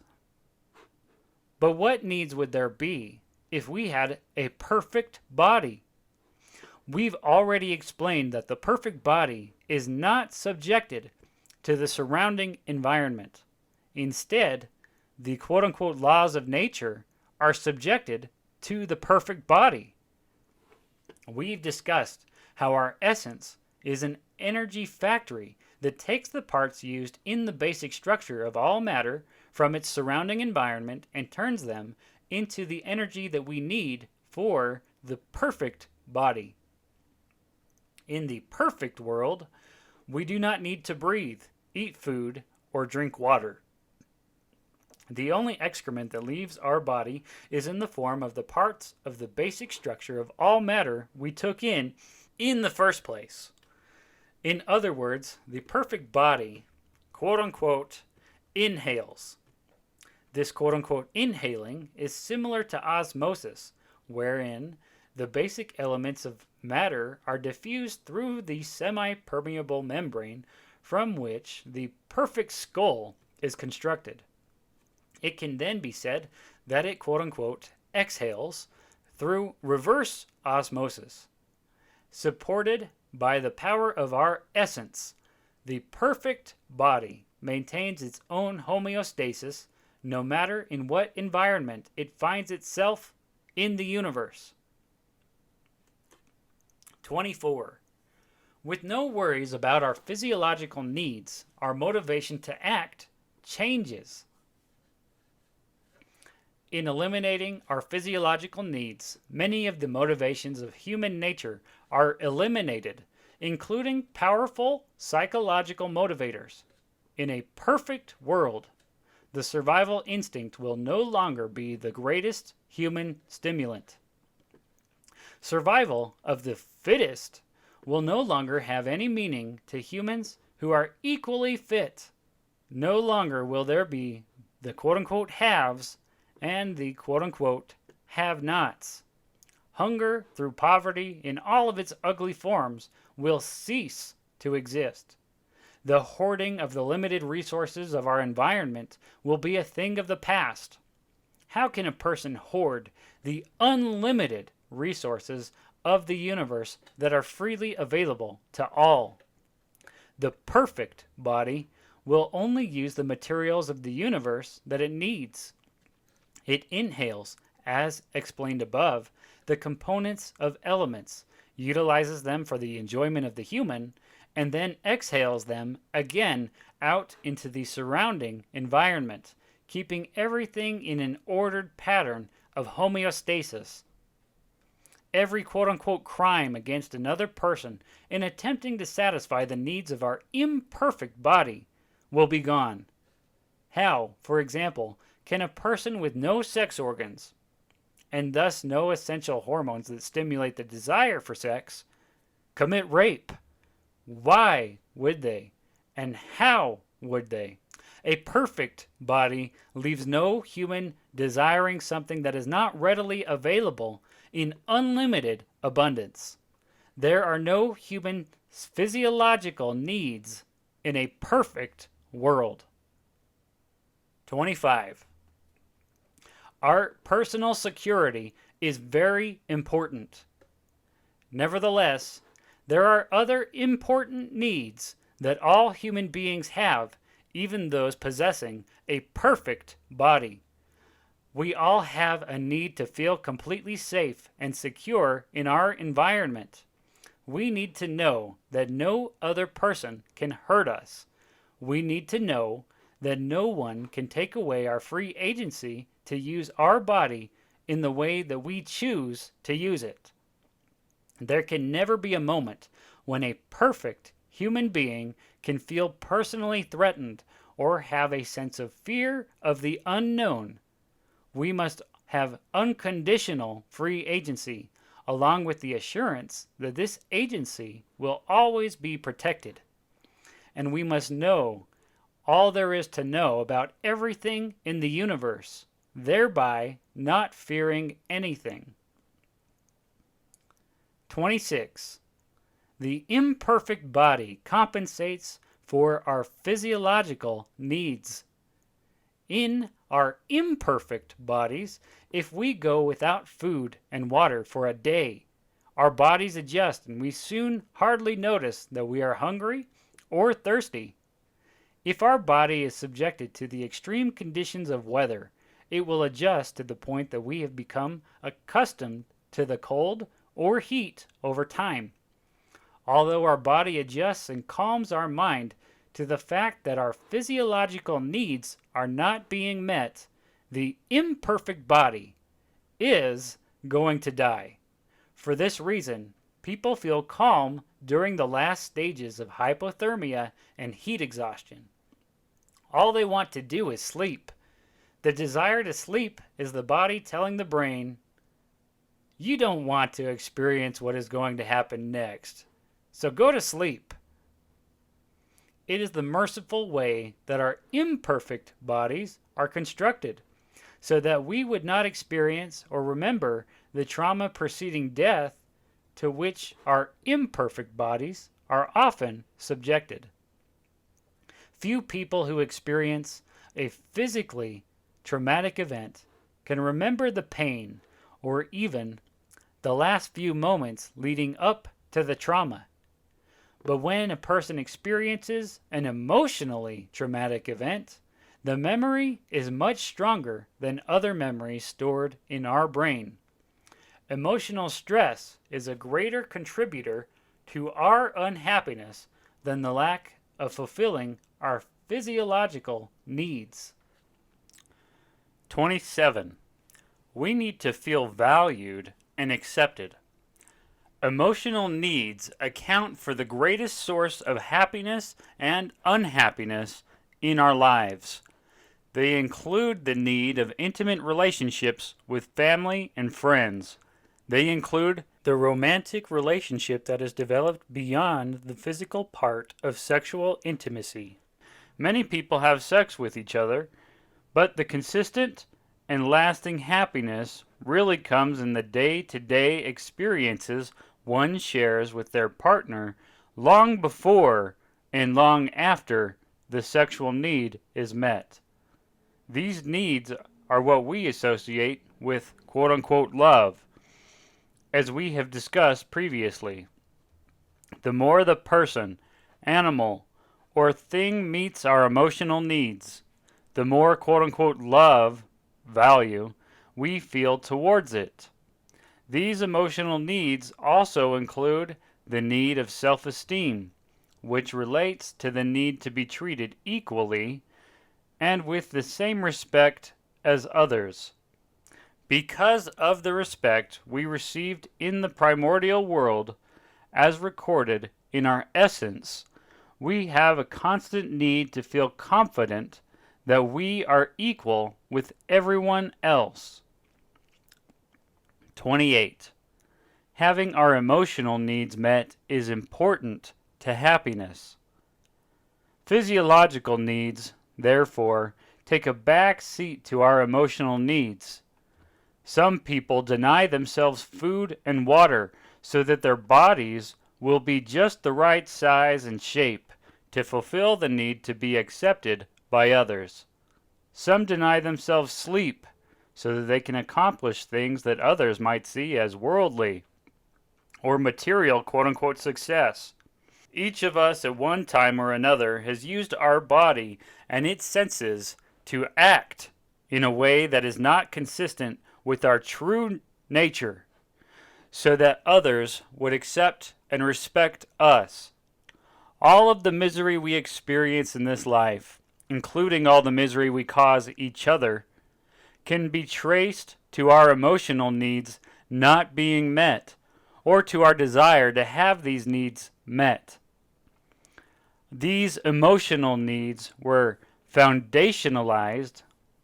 But what needs would there be if we had a perfect body? We've already explained that the perfect body is not subjected to the surrounding environment. Instead, the quote-unquote laws of nature are subjected to the perfect body. We've discussed how our essence is an energy factory that takes the parts used in the basic structure of all matter from its surrounding environment and turns them into the energy that we need for the perfect body. In the perfect world, we do not need to breathe, eat food, or drink water. The only excrement that leaves our body is in the form of the parts of the basic structure of all matter we took in the first place. In other words, the perfect body, quote-unquote, inhales. This quote-unquote inhaling is similar to osmosis, wherein the basic elements of matter are diffused through the semi-permeable membrane from which the perfect skull is constructed. It can then be said that it quote-unquote exhales through reverse osmosis. Supported by the power of our essence, the perfect body maintains its own homeostasis no matter in what environment it finds itself in the universe. 24. With no worries about our physiological needs, our motivation to act changes. In eliminating our physiological needs, many of the motivations of human nature are eliminated, including powerful psychological motivators. In a perfect world, the survival instinct will no longer be the greatest human stimulant. Survival of the fittest will no longer have any meaning to humans who are equally fit. No longer will there be the quote-unquote haves and the quote-unquote have-nots. Hunger through poverty in all of its ugly forms will cease to exist. The hoarding of the limited resources of our environment will be a thing of the past. How can a person hoard the unlimited resources of the universe that are freely available to all? The perfect body will only use the materials of the universe that it needs. It inhales, as explained above, the components of elements, utilizes them for the enjoyment of the human, and then exhales them again out into the surrounding environment, keeping everything in an ordered pattern of homeostasis. Every quote-unquote crime against another person in attempting to satisfy the needs of our imperfect body will be gone. How, for example, can a person with no sex organs, and thus no essential hormones that stimulate the desire for sex, commit rape? Why would they? And how would they? A perfect body leaves no human desiring something that is not readily available in unlimited abundance. There are no human physiological needs in a perfect world. 25. Our personal security is very important. Nevertheless, there are other important needs that all human beings have, even those possessing a perfect body. We all have a need to feel completely safe and secure in our environment. We need to know that no other person can hurt us. We need to know that no one can take away our free agency to use our body in the way that we choose to use it. There can never be a moment when a perfect human being can feel personally threatened or have a sense of fear of the unknown. We must have unconditional free agency, along with the assurance that this agency will always be protected. And we must know all there is to know about everything in the universe, thereby not fearing anything. 26. The imperfect body compensates for our physiological needs. In our imperfect bodies, if we go without food and water for a day, our bodies adjust and we soon hardly notice that we are hungry or thirsty. If our body is subjected to the extreme conditions of weather, it will adjust to the point that we have become accustomed to the cold or heat over time. Although our body adjusts and calms our mind to the fact that our physiological needs are not being met, the imperfect body is going to die. For this reason, people feel calm during the last stages of hypothermia and heat exhaustion. All they want to do is sleep. The desire to sleep is the body telling the brain, you don't want to experience what is going to happen next, so go to sleep. It is the merciful way that our imperfect bodies are constructed, so that we would not experience or remember the trauma preceding death to which our imperfect bodies are often subjected. Few people who experience a physically traumatic event can remember the pain or even the last few moments leading up to the trauma. But when a person experiences an emotionally traumatic event, the memory is much stronger than other memories stored in our brain. Emotional stress is a greater contributor to our unhappiness than the lack of fulfilling our physiological needs. 27. We need to feel valued and accepted. Emotional needs account for the greatest source of happiness and unhappiness in our lives. They include the need of intimate relationships with family and friends. They include the romantic relationship that is developed beyond the physical part of sexual intimacy. Many people have sex with each other, but the consistent and lasting happiness really comes in the day-to-day experiences one shares with their partner long before and long after the sexual need is met. These needs are what we associate with quote-unquote love, as we have discussed previously. The more the person, animal, or thing meets our emotional needs, the more quote-unquote love, value, we feel towards it. These emotional needs also include the need of self-esteem, which relates to the need to be treated equally and with the same respect as others. Because of the respect we received in the primordial world, as recorded in our essence, we have a constant need to feel confident that we are equal with everyone else. 28. Having our emotional needs met is important to happiness. Physiological needs, therefore, take a back seat to our emotional needs. Some people deny themselves food and water so that their bodies will be just the right size and shape to fulfill the need to be accepted by others. Some deny themselves sleep so that they can accomplish things that others might see as worldly or material quote-unquote success. Each of us at one time or another has used our body and its senses to act in a way that is not consistent with our true nature, so that others would accept and respect us. All of the misery we experience in this life, including all the misery we cause each other, can be traced to our emotional needs not being met, or to our desire to have these needs met. These emotional needs were foundationalized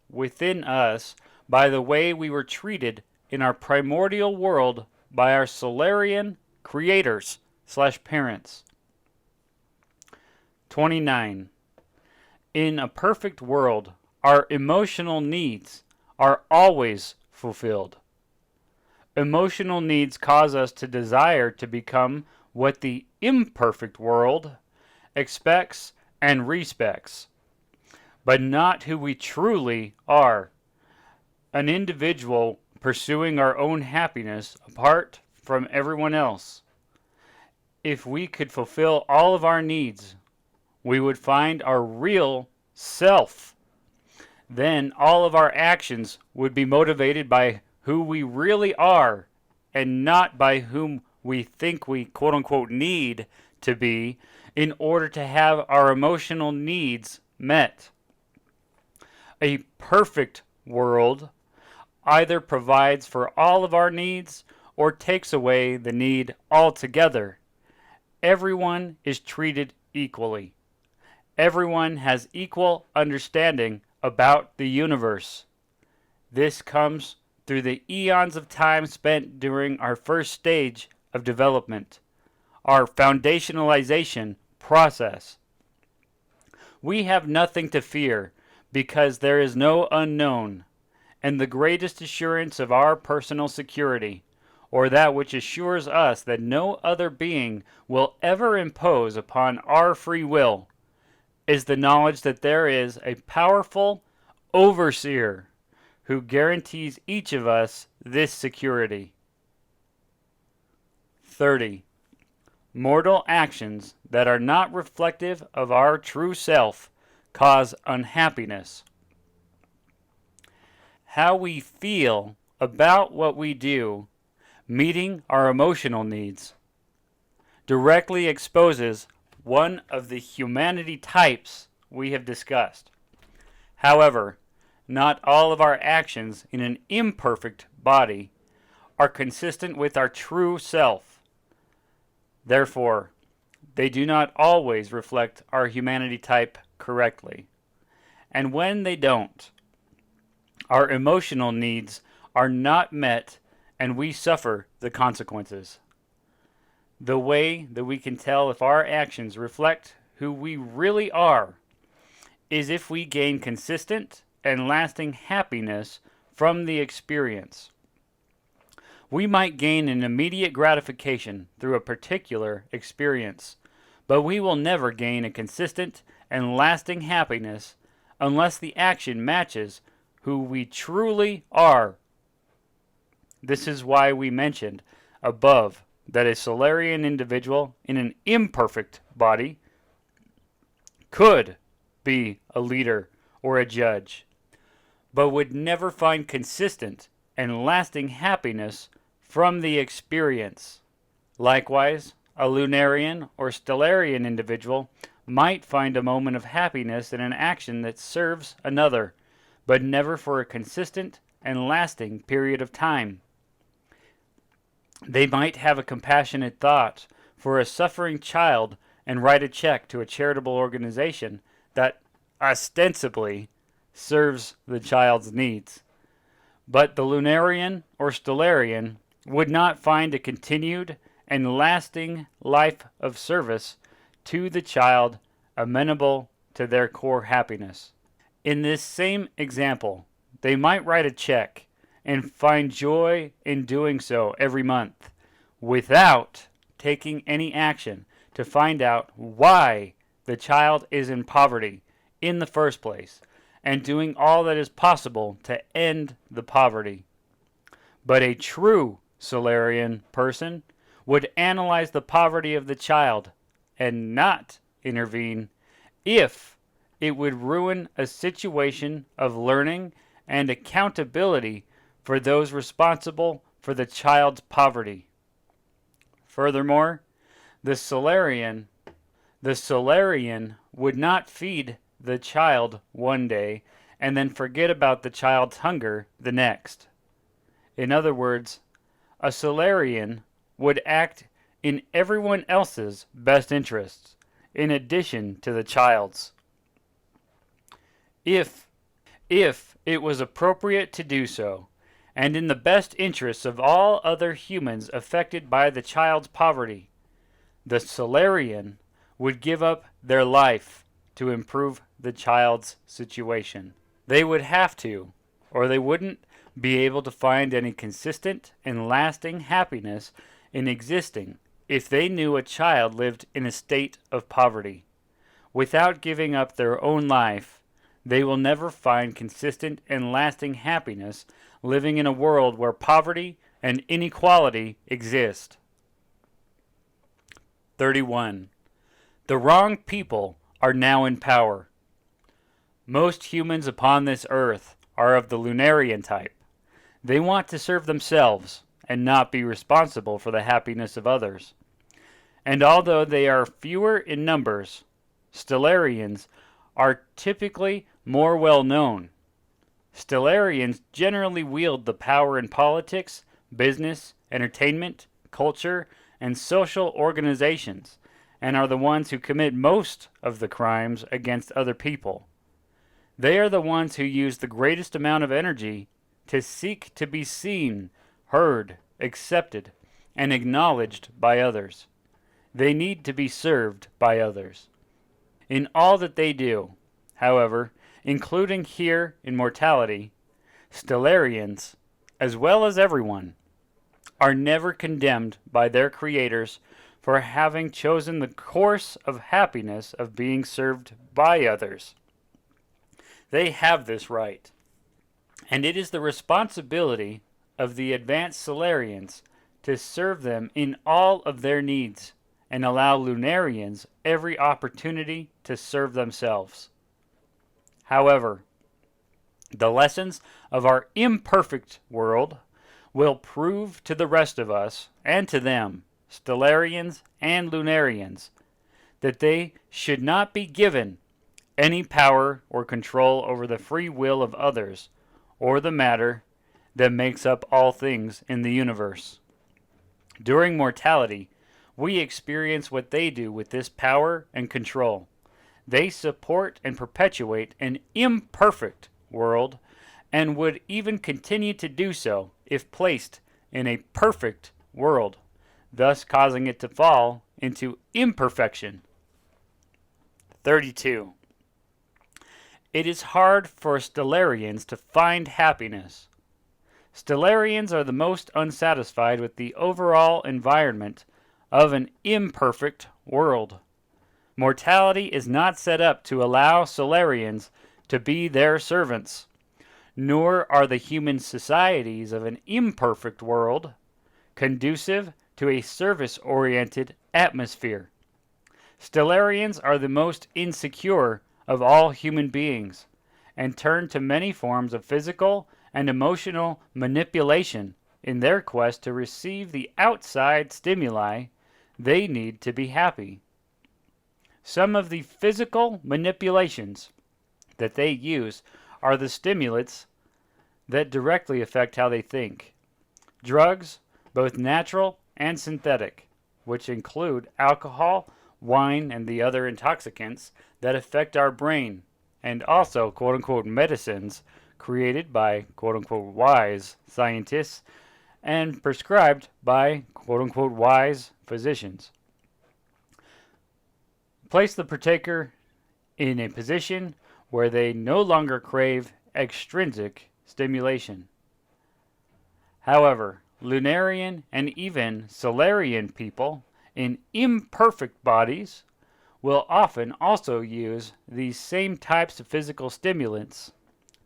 within us by the way we were treated in our primordial world by our Stellarian creators/parents. 29. In a perfect world, our emotional needs are always fulfilled. Emotional needs cause us to desire to become what the imperfect world expects and respects, but not who we truly are. An individual pursuing our own happiness apart from everyone else. If we could fulfill all of our needs, we would find our real self. Then all of our actions would be motivated by who we really are and not by whom we think we quote-unquote need to be in order to have our emotional needs met. A perfect world either provides for all of our needs or takes away the need altogether. Everyone is treated equally. Everyone has equal understanding about the universe. This comes through the eons of time spent during our first stage of development, our foundationalization process. We have nothing to fear because there is no unknown, and the greatest assurance of our personal security, or that which assures us that no other being will ever impose upon our free will, is the knowledge that there is a powerful overseer who guarantees each of us this security. 30. Mortal actions that are not reflective of our true self cause unhappiness. How we feel about what we do, meeting our emotional needs, directly exposes one of the humanity types we have discussed. However, not all of our actions in an imperfect body are consistent with our true self. Therefore, they do not always reflect our humanity type correctly. And when they don't, our emotional needs are not met and we suffer the consequences. The way that we can tell if our actions reflect who we really are is if we gain consistent and lasting happiness from the experience. We might gain an immediate gratification through a particular experience, but we will never gain a consistent and lasting happiness unless the action matches who we truly are. This is why we mentioned above that a Stellarian individual in an imperfect body could be a leader or a judge, but would never find consistent and lasting happiness from the experience. Likewise, a Lunarian or Stellarian individual might find a moment of happiness in an action that serves another, but never for a consistent and lasting period of time. They might have a compassionate thought for a suffering child and write a check to a charitable organization that ostensibly serves the child's needs. But the Lunarian or Stellarian would not find a continued and lasting life of service to the child amenable to their core happiness. In this same example, they might write a check and find joy in doing so every month without taking any action to find out why the child is in poverty in the first place and doing all that is possible to end the poverty. But a true Stellarian person would analyze the poverty of the child and not intervene if it would ruin a situation of learning and accountability for those responsible for the child's poverty. Furthermore, the Stellarian would not feed the child one day and then forget about the child's hunger the next. In other words, a Stellarian would act in everyone else's best interests in addition to the child's. If it was appropriate to do so, and in the best interests of all other humans affected by the child's poverty, the Stellarian would give up their life to improve the child's situation. They would have to, or they wouldn't be able to find any consistent and lasting happiness in existing if they knew a child lived in a state of poverty. Without giving up their own life, they will never find consistent and lasting happiness living in a world where poverty and inequality exist. 31. The wrong people are now in power. Most humans upon this earth are of the Lunarian type. They want to serve themselves and not be responsible for the happiness of others. And although they are fewer in numbers, Stellarians are typically more well known. Stellarians generally wield the power in politics, business, entertainment, culture, and social organizations, and are the ones who commit most of the crimes against other people. They are the ones who use the greatest amount of energy to seek to be seen, heard, accepted, and acknowledged by others. They need to be served by others. In all that they do, however, including here in Mortality, Stellarians, as well as everyone, are never condemned by their creators for having chosen the course of happiness of being served by others. They have this right, and it is the responsibility of the advanced Stellarians to serve them in all of their needs and allow Lunarians every opportunity to serve themselves. However, the lessons of our imperfect world will prove to the rest of us and to them, Stellarians and Lunarians, that they should not be given any power or control over the free will of others or the matter that makes up all things in the universe. During mortality, we experience what they do with this power and control. They support and perpetuate an imperfect world and would even continue to do so if placed in a perfect world, thus causing it to fall into imperfection. 32. It is hard for Stellarians to find happiness. Stellarians are the most unsatisfied with the overall environment of an imperfect world. Mortality is not set up to allow Stellarians to be their servants, nor are the human societies of an imperfect world conducive to a service-oriented atmosphere. Stellarians are the most insecure of all human beings and turn to many forms of physical and emotional manipulation in their quest to receive the outside stimuli they need to be happy. Some of the physical manipulations that they use are the stimulants that directly affect how they think. Drugs, both natural and synthetic, which include alcohol, wine, and the other intoxicants that affect our brain, and also quote-unquote medicines created by quote-unquote wise scientists and prescribed by quote-unquote wise physicians. Place the partaker in a position where they no longer crave extrinsic stimulation. However, Lunarian and even Stellarian people in imperfect bodies will often also use these same types of physical stimulants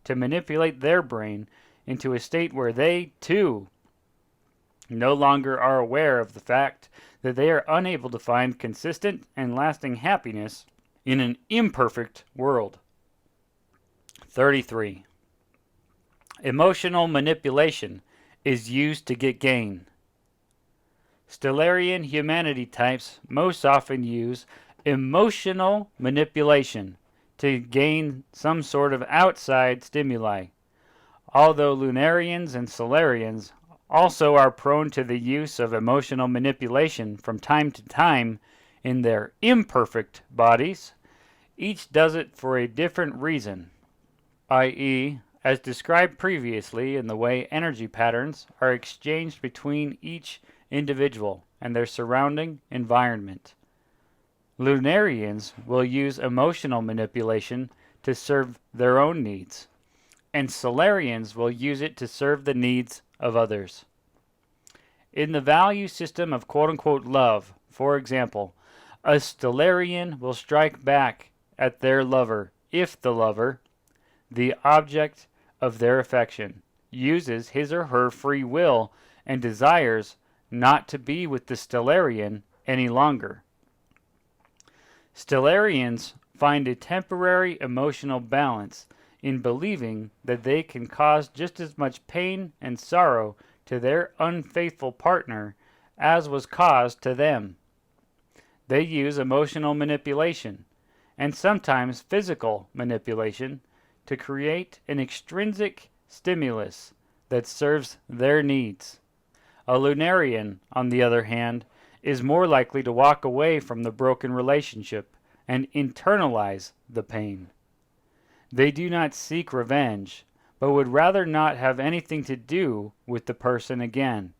to manipulate their brain into a state where they, too, no longer are aware of the fact that they are unable to find consistent and lasting happiness in an imperfect world. 33. Emotional manipulation is used to get gain. Stellarian humanity types most often use emotional manipulation to gain some sort of outside stimuli, although Lunarians and Stellarians also are prone to the use of emotional manipulation from time to time in their imperfect bodies. Each does it for a different reason, i.e., as described previously in the way energy patterns are exchanged between each individual and their surrounding environment. Lunarians will use emotional manipulation to serve their own needs, and Stellarians will use it to serve the needs of others. In the value system of quote-unquote love, for example, a Stellarian will strike back at their lover if the lover, the object of their affection, uses his or her free will and desires not to be with the Stellarian any longer. Stellarians find a temporary emotional balance in believing that they can cause just as much pain and sorrow to their unfaithful partner as was caused to them. They use emotional manipulation, and sometimes physical manipulation, to create an extrinsic stimulus that serves their needs. A Lunarian, on the other hand, is more likely to walk away from the broken relationship and internalize the pain. They do not seek revenge, but would rather not have anything to do with the person again.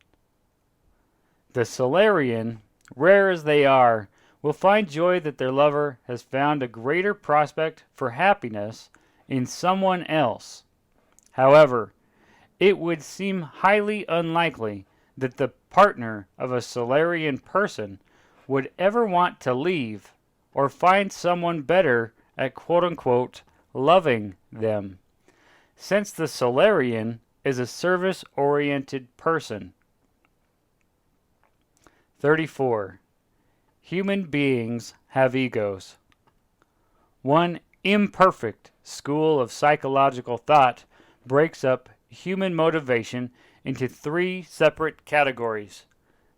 The Stellarian, rare as they are, will find joy that their lover has found a greater prospect for happiness in someone else. However, it would seem highly unlikely that the partner of a Stellarian person would ever want to leave or find someone better at quote-unquote loving them, since the Stellarian is a service-oriented person. 34. Human beings have egos. One imperfect school of psychological thought breaks up human motivation into three separate categories: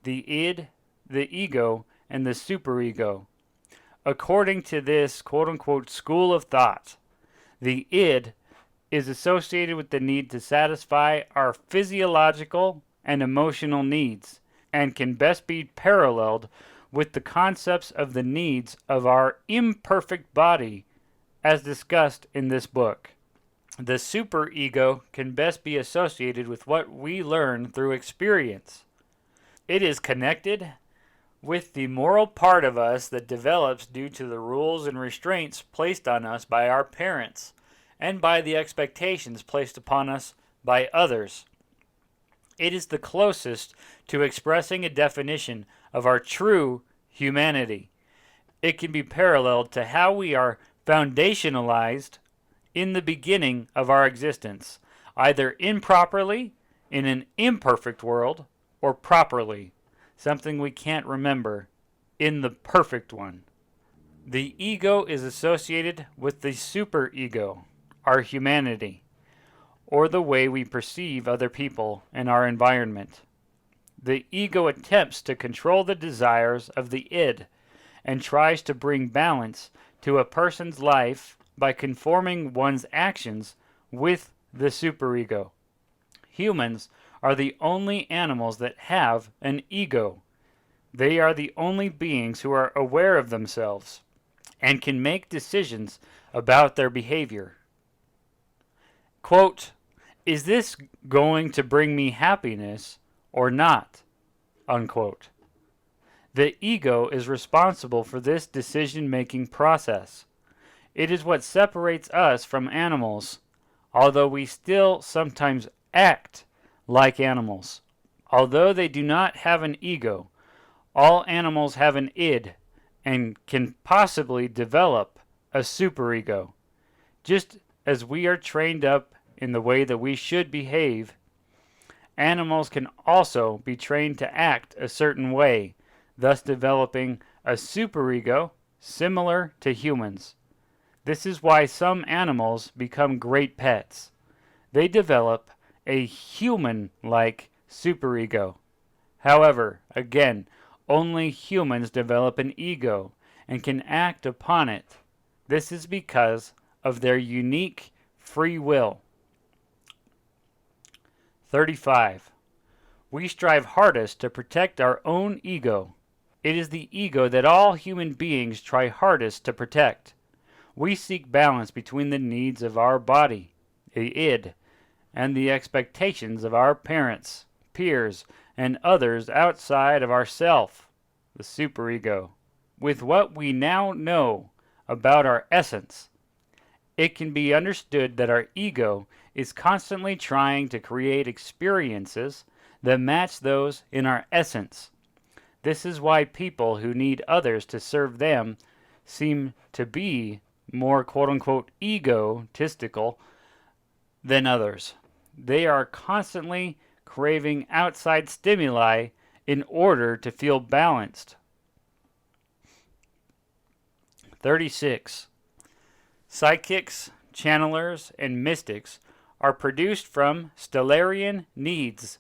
the id, the ego, and the superego. According to this quote-unquote school of thought, the id is associated with the need to satisfy our physiological and emotional needs, and can best be paralleled with the concepts of the needs of our imperfect body as discussed in this book. The superego can best be associated with what we learn through experience. It is connected with the moral part of us that develops due to the rules and restraints placed on us by our parents and by the expectations placed upon us by others. It is the closest to expressing a definition of our true humanity. It can be paralleled to how we are foundationalized in the beginning of our existence, either improperly in an imperfect world, or properly, something we can't remember, in the perfect one. The ego is associated with the superego, our humanity, or the way we perceive other people and our environment. The ego attempts to control the desires of the id and tries to bring balance to a person's life by conforming one's actions with the superego. Humans are the only animals that have an ego. They are the only beings who are aware of themselves and can make decisions about their behavior. Quote, "Is this going to bring me happiness or not?" Unquote. The ego is responsible for this decision-making process. It is what separates us from animals, although we still sometimes act like animals. Although they do not have an ego, all animals have an id and can possibly develop a superego. Just as we are trained up in the way that we should behave, animals can also be trained to act a certain way, thus developing a superego similar to humans. This is why some animals become great pets. They develop a human-like superego. However, again, only humans develop an ego and can act upon it. This is because of their unique free will. 35. We strive hardest to protect our own ego. It is the ego that all human beings try hardest to protect. We seek balance between the needs of our body, the id, and the expectations of our parents, peers, and others outside of ourself, the superego. With what we now know about our essence, it can be understood that our ego is constantly trying to create experiences that match those in our essence. This is why people who need others to serve them seem to be more quote-unquote egotistical than others. They are constantly craving outside stimuli in order to feel balanced. 36. Psychics, channelers, and mystics are produced from Stellarian needs.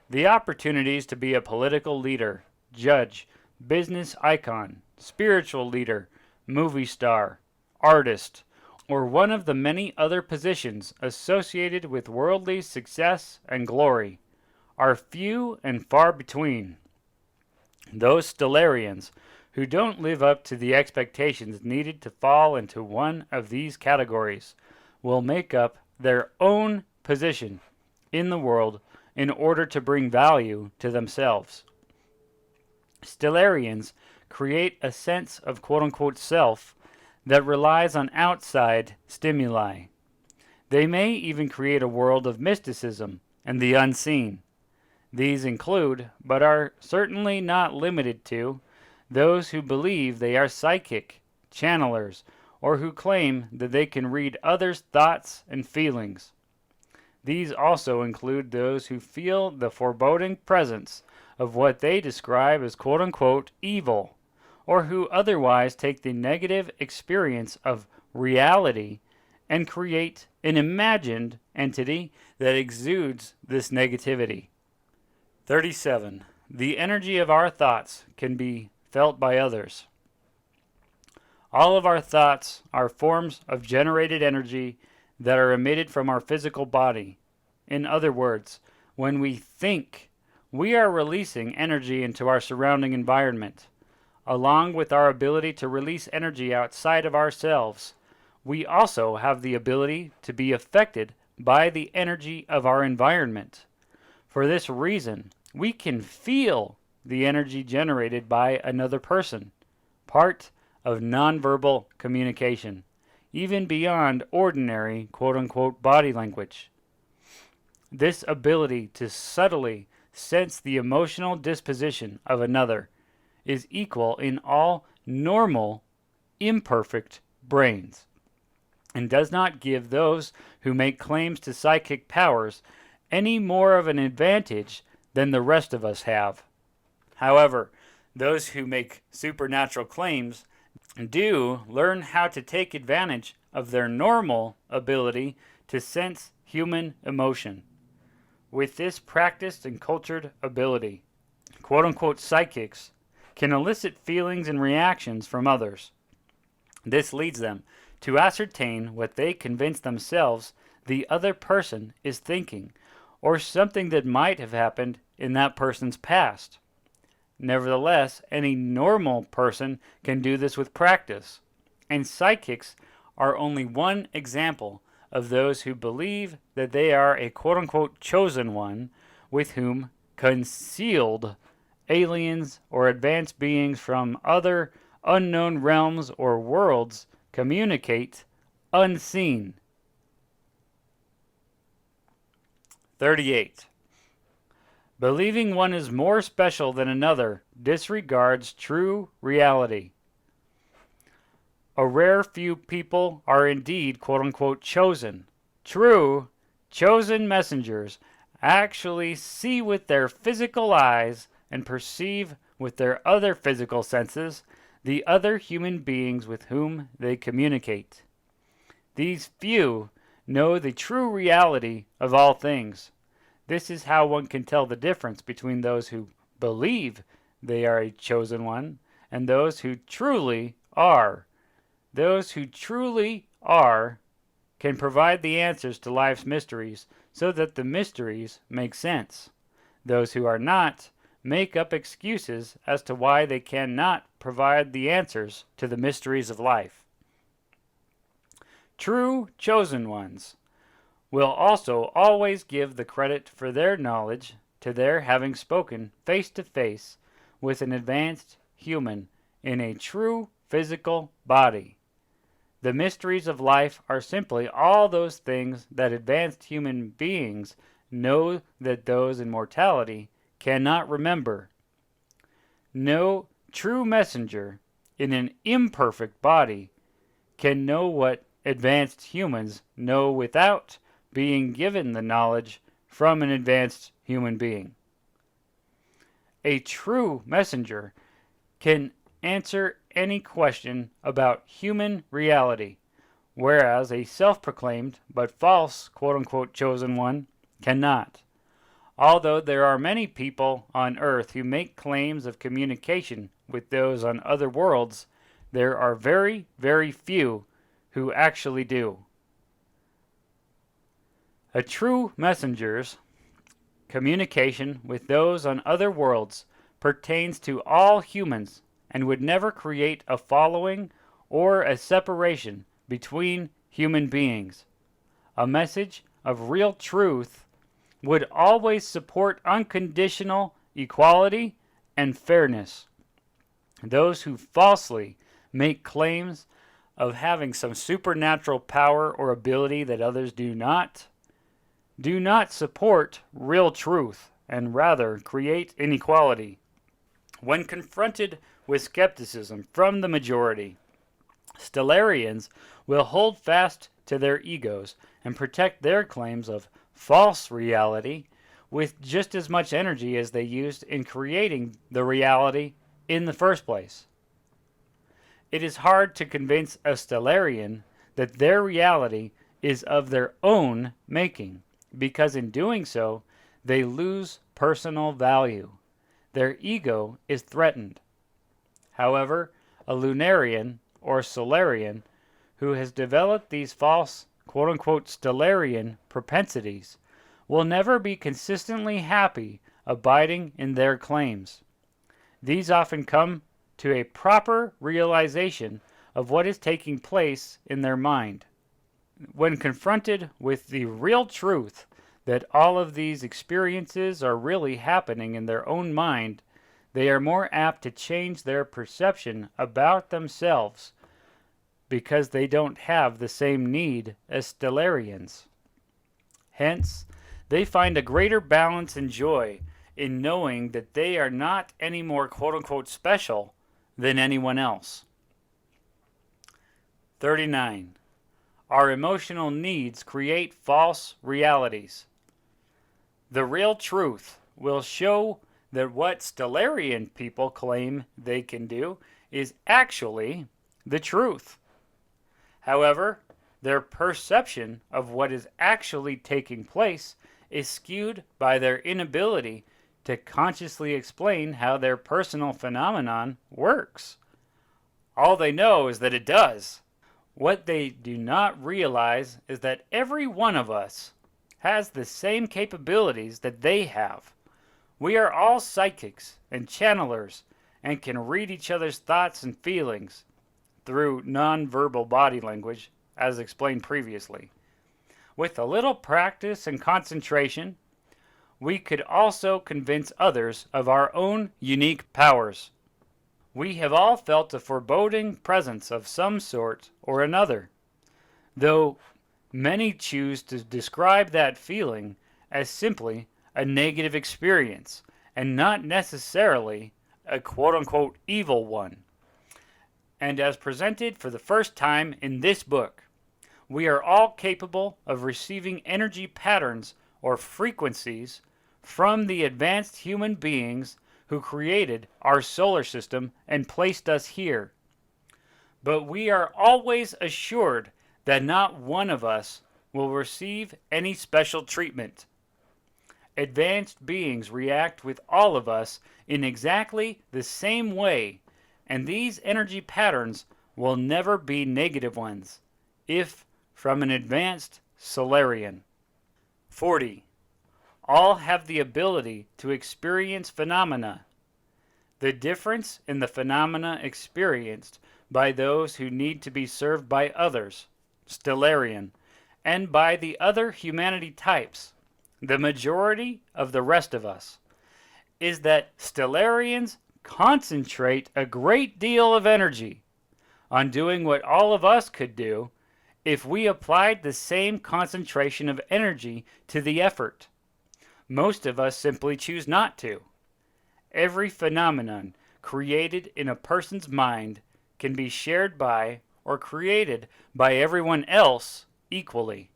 The opportunities to be a political leader, judge, business icon, spiritual leader, movie star, artist, or one of the many other positions associated with worldly success and glory are few and far between. Those Stellarians who don't live up to the expectations needed to fall into one of these categories will make up their own position in the world in order to bring value to themselves. Stellarians create a sense of quote-unquote self that relies on outside stimuli. They may even create a world of mysticism and the unseen. These include, but are certainly not limited to, those who believe they are psychic, channelers, or who claim that they can read others' thoughts and feelings. These also include those who feel the foreboding presence of what they describe as quote-unquote evil, or who otherwise take the negative experience of reality and create an imagined entity that exudes this negativity. 37. The energy of our thoughts can be felt by others. All of our thoughts are forms of generated energy that are emitted from our physical body. In other words, when we think, we are releasing energy into our surrounding environment. Along with our ability to release energy outside of ourselves, we also have the ability to be affected by the energy of our environment. For this reason, we can feel the energy generated by another person, part of nonverbal communication, even beyond ordinary quote-unquote body language. This ability to subtly sense the emotional disposition of another is equal in all normal, imperfect brains, and does not give those who make claims to psychic powers any more of an advantage than the rest of us have. However, those who make supernatural claims do learn how to take advantage of their normal ability to sense human emotion. With this practiced and cultured ability, quote-unquote psychics can elicit feelings and reactions from others. This leads them to ascertain what they convince themselves the other person is thinking, or something that might have happened in that person's past. Nevertheless, any normal person can do this with practice, and psychics are only one example of those who believe that they are a quote-unquote chosen one with whom concealed aliens or advanced beings from other unknown realms or worlds communicate unseen. 38. Believing one is more special than another disregards true reality. A rare few people are indeed quote-unquote chosen. True, chosen messengers actually see with their physical eyes and perceive with their other physical senses the other human beings with whom they communicate. These few know the true reality of all things. This is how one can tell the difference between those who believe they are a chosen one and those who truly are. Those who truly are can provide the answers to life's mysteries so that the mysteries make sense. Those who are not make up excuses as to why they cannot provide the answers to the mysteries of life. True chosen ones will also always give the credit for their knowledge to their having spoken face to face with an advanced human in a true physical body. The mysteries of life are simply all those things that advanced human beings know that those in mortality cannot remember. No true messenger in an imperfect body can know what advanced humans know without being given the knowledge from an advanced human being. A true messenger can answer any question about human reality, whereas a self-proclaimed but false quote-unquote chosen one cannot. Although there are many people on Earth who make claims of communication with those on other worlds, there are very, very few who actually do. A true messenger's communication with those on other worlds pertains to all humans and would never create a following or a separation between human beings. A message of real truth would always support unconditional equality and fairness. Those who falsely make claims of having some supernatural power or ability that others do not support real truth and rather create inequality. When confronted with skepticism from the majority, Stellarians will hold fast to their egos and protect their claims of false reality with just as much energy as they used in creating the reality in the first place. It is hard to convince a Stellarian that their reality is of their own making, because in doing so, they lose personal value. Their ego is threatened. However, a Lunarian or Stellarian who has developed these false quote-unquote Stellarian propensities will never be consistently happy abiding in their claims. These often come to a proper realization of what is taking place in their mind. When confronted with the real truth that all of these experiences are really happening in their own mind, they are more apt to change their perception about themselves because they don't have the same need as Stellarians. Hence, they find a greater balance and joy in knowing that they are not any more quote-unquote special than anyone else. 39. Our emotional needs create false realities. The real truth will show that what Stellarian people claim they can do is actually the truth. However, their perception of what is actually taking place is skewed by their inability to consciously explain how their personal phenomenon works. All they know is that it does. What they do not realize is that every one of us has the same capabilities that they have. We are all psychics and channelers and can read each other's thoughts and feelings through nonverbal body language, as explained previously. With a little practice and concentration, we could also convince others of our own unique powers. We have all felt a foreboding presence of some sort or another, though many choose to describe that feeling as simply a negative experience and not necessarily a quote-unquote evil one. And as presented for the first time in this book, we are all capable of receiving energy patterns or frequencies from the advanced human beings who created our solar system and placed us here. But we are always assured that not one of us will receive any special treatment. Advanced beings react with all of us in exactly the same way, and these energy patterns will never be negative ones, if from an advanced Stellarian. 40. All have the ability to experience phenomena. The difference in the phenomena experienced by those who need to be served by others Stellarian, and by the other humanity types, the majority of the rest of us, is that Stellarians concentrate a great deal of energy on doing what all of us could do if we applied the same concentration of energy to the effort. Most of us simply choose not to. Every phenomenon created in a person's mind can be shared by or created by everyone else equally.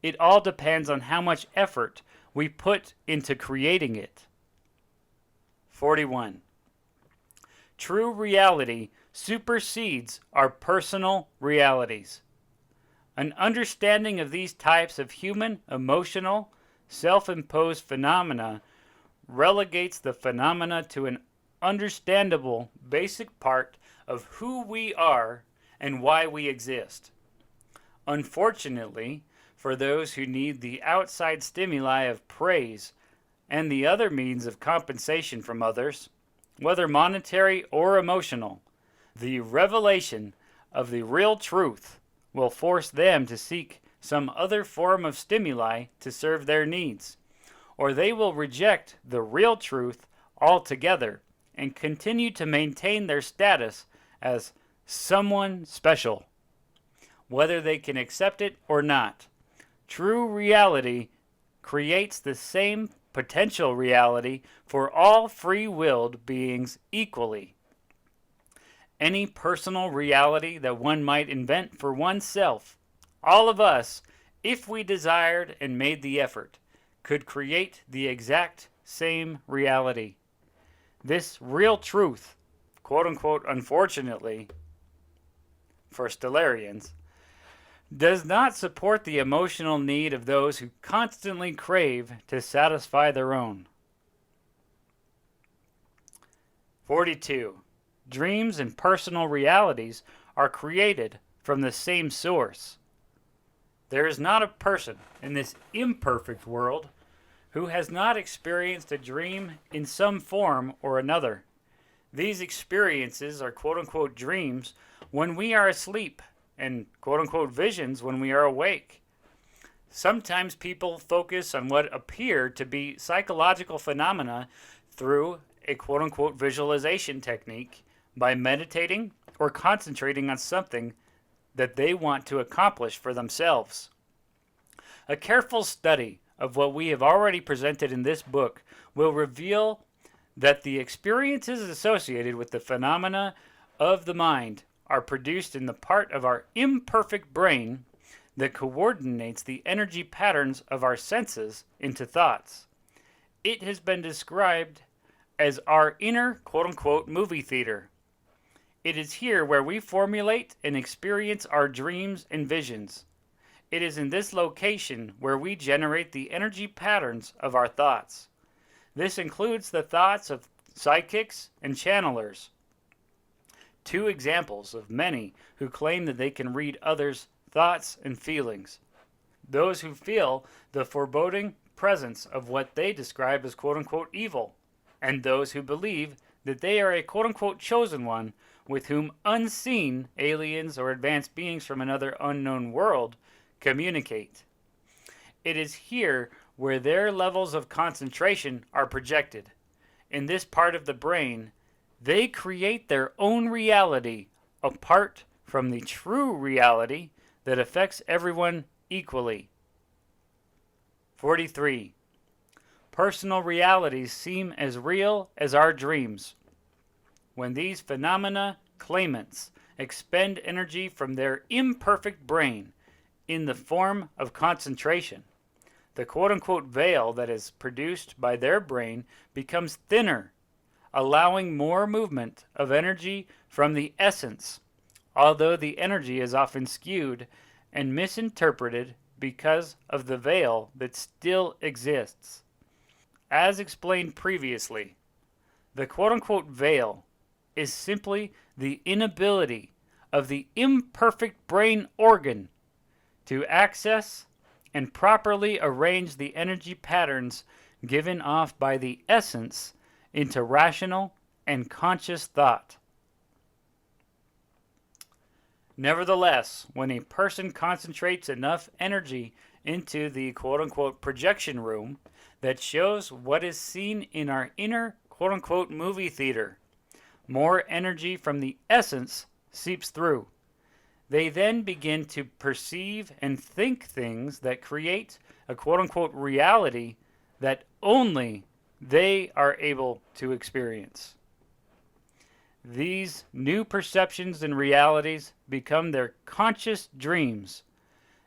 It all depends on how much effort we put into creating it. 41. True reality supersedes our personal realities. An understanding of these types of human, emotional, self-imposed phenomena relegates the phenomena to an understandable basic part of who we are and why we exist. Unfortunately, for those who need the outside stimuli of praise and the other means of compensation from others, whether monetary or emotional, the revelation of the real truth will force them to seek some other form of stimuli to serve their needs, or they will reject the real truth altogether and continue to maintain their status as someone special, whether they can accept it or not. True reality creates the same potential reality for all free-willed beings equally. Any personal reality that one might invent for oneself, all of us, if we desired and made the effort, could create the exact same reality. This real truth, quote-unquote, unfortunately, for Stellarians, does not support the emotional need of those who constantly crave to satisfy their own. 42. Dreams and personal realities are created from the same source. There is not a person in this imperfect world who has not experienced a dream in some form or another. These experiences are quote-unquote dreams when we are asleep and quote-unquote visions when we are awake. Sometimes people focus on what appear to be psychological phenomena through a quote-unquote visualization technique by meditating or concentrating on something that they want to accomplish for themselves. A careful study of what we have already presented in this book will reveal that the experiences associated with the phenomena of the mind are produced in the part of our imperfect brain that coordinates the energy patterns of our senses into thoughts. It has been described as our inner quote-unquote movie theater. It is here where we formulate and experience our dreams and visions. It is in this location where we generate the energy patterns of our thoughts. This includes the thoughts of psychics and channelers. Two examples of many who claim that they can read others' thoughts and feelings. Those who feel the foreboding presence of what they describe as quote-unquote evil, and those who believe that they are a quote-unquote chosen one with whom unseen aliens or advanced beings from another unknown world communicate. It is here where their levels of concentration are projected. In this part of the brain, they create their own reality apart from the true reality that affects everyone equally. 43. Personal realities seem as real as our dreams. When these phenomena claimants expend energy from their imperfect brain in the form of concentration, the quote-unquote veil that is produced by their brain becomes thinner, allowing more movement of energy from the essence, although the energy is often skewed and misinterpreted because of the veil that still exists. As explained previously, the quote-unquote veil is simply the inability of the imperfect brain organ to access and properly arrange the energy patterns given off by the essence into rational and conscious thought. Nevertheless, when a person concentrates enough energy into the quote-unquote projection room that shows what is seen in our inner quote-unquote movie theater, more energy from the essence seeps through. They then begin to perceive and think things that create a quote-unquote reality that only they are able to experience. These new perceptions and realities become their conscious dreams.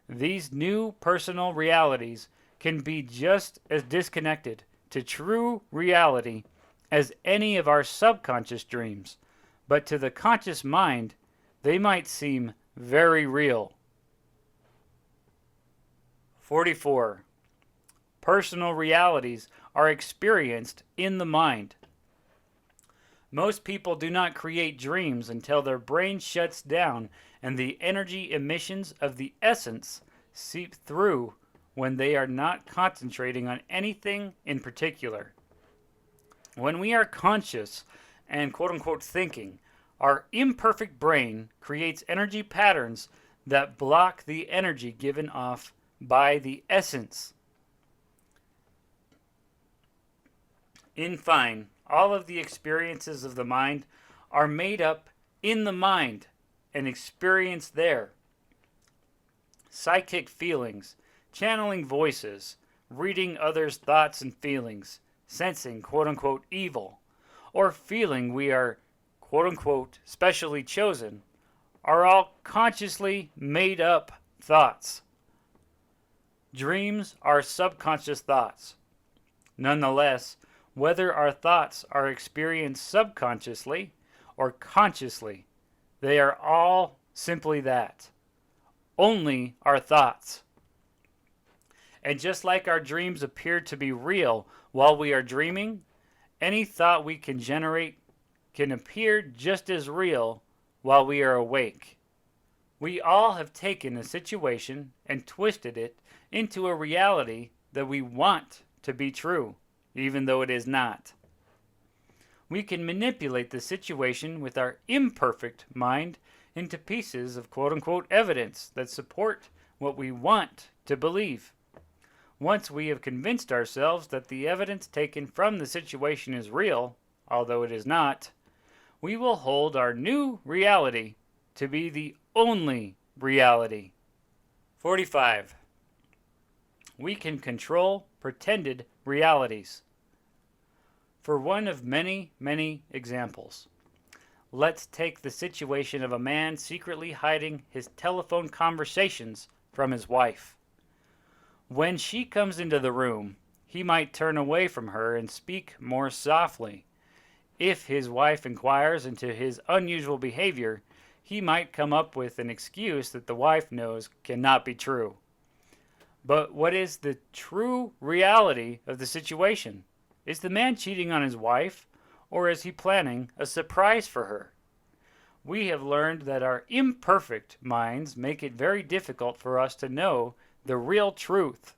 These new personal realities can be just as disconnected to true reality as any of our subconscious dreams, but to the conscious mind, they might seem very real. 44. Personal realities are experienced in the mind. Most people do not create dreams until their brain shuts down and the energy emissions of the essence seep through when they are not concentrating on anything in particular. When we are conscious and quote-unquote thinking, our imperfect brain creates energy patterns that block the energy given off by the essence. In fine, all of the experiences of the mind are made up in the mind and experienced there. Psychic feelings, channeling voices, reading others' thoughts and feelings, sensing quote-unquote evil, or feeling we are quote-unquote specially chosen, are all consciously made up thoughts. Dreams are subconscious thoughts. Nonetheless, whether our thoughts are experienced subconsciously or consciously, they are all simply that. Only our thoughts. And just like our dreams appear to be real while we are dreaming, any thought we can generate can appear just as real while we are awake. We all have taken a situation and twisted it into a reality that we want to be true, even though it is not. We can manipulate the situation with our imperfect mind into pieces of quote-unquote evidence that support what we want to believe. Once we have convinced ourselves that the evidence taken from the situation is real, although it is not, we will hold our new reality to be the only reality. 45. We can control pretended realities. For one of many, many examples, let's take the situation of a man secretly hiding his telephone conversations from his wife. When she comes into the room, he might turn away from her and speak more softly. If his wife inquires into his unusual behavior, he might come up with an excuse that the wife knows cannot be true. But what is the true reality of the situation? Is the man cheating on his wife, or is he planning a surprise for her? We have learned that our imperfect minds make it very difficult for us to know the real truth,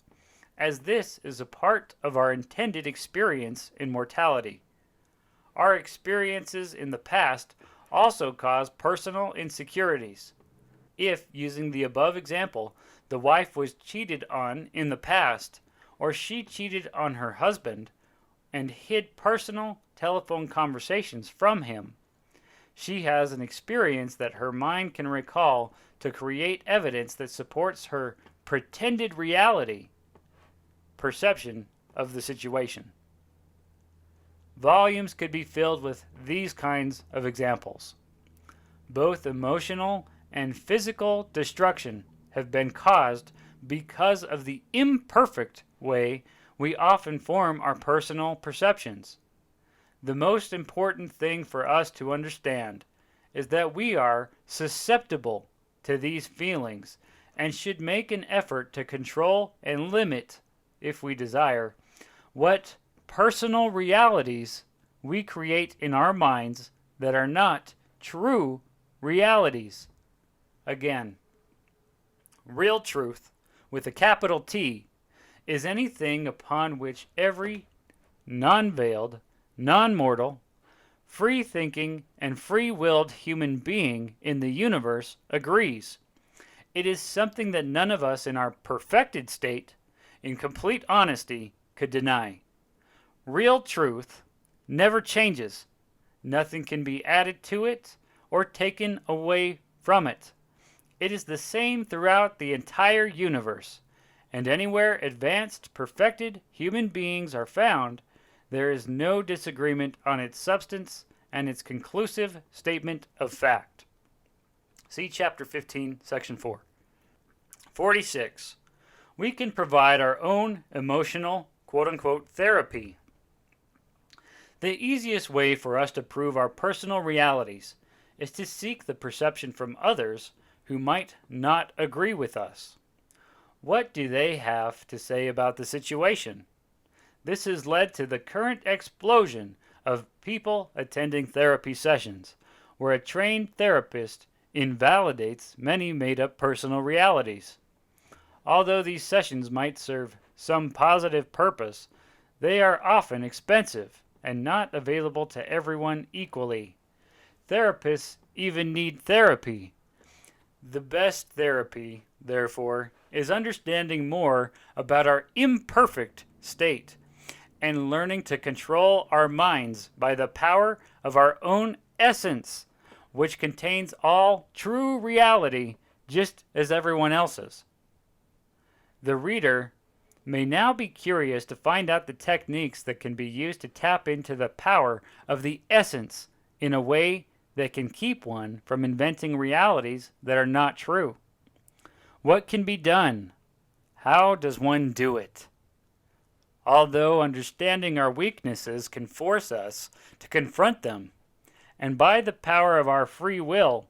as this is a part of our intended experience in mortality. Our experiences in the past also cause personal insecurities. If, using the above example, the wife was cheated on in the past, or she cheated on her husband and hid personal telephone conversations from him, she has an experience that her mind can recall to create evidence that supports her pretended reality, perception of the situation. Volumes could be filled with these kinds of examples. Both emotional and physical destruction have been caused because of the imperfect way we often form our personal perceptions. The most important thing for us to understand is that we are susceptible to these feelings and should make an effort to control and limit, if we desire, what personal realities we create in our minds that are not true realities. Again, real truth, with a capital T, is anything upon which every non-veiled, non-mortal, free-thinking and free-willed human being in the universe agrees. It is something that none of us in our perfected state, in complete honesty, could deny. Real truth never changes. Nothing can be added to it or taken away from it. It is the same throughout the entire universe, and anywhere advanced, perfected human beings are found, there is no disagreement on its substance and its conclusive statement of fact. See Chapter 15, Section 4. 46. We can provide our own emotional, quote-unquote, therapy. The easiest way for us to prove our personal realities is to seek the perception from others who might not agree with us. What do they have to say about the situation? This has led to the current explosion of people attending therapy sessions, where a trained therapist invalidates many made-up personal realities. Although these sessions might serve some positive purpose, they are often expensive and not available to everyone equally. Therapists even need therapy. The best therapy, therefore, is understanding more about our imperfect state and learning to control our minds by the power of our own essence, which contains all true reality just as everyone else's. The reader may now be curious to find out the techniques that can be used to tap into the power of the essence in a way that can keep one from inventing realities that are not true. What can be done? How does one do it? Although understanding our weaknesses can force us to confront them, and by the power of our free will,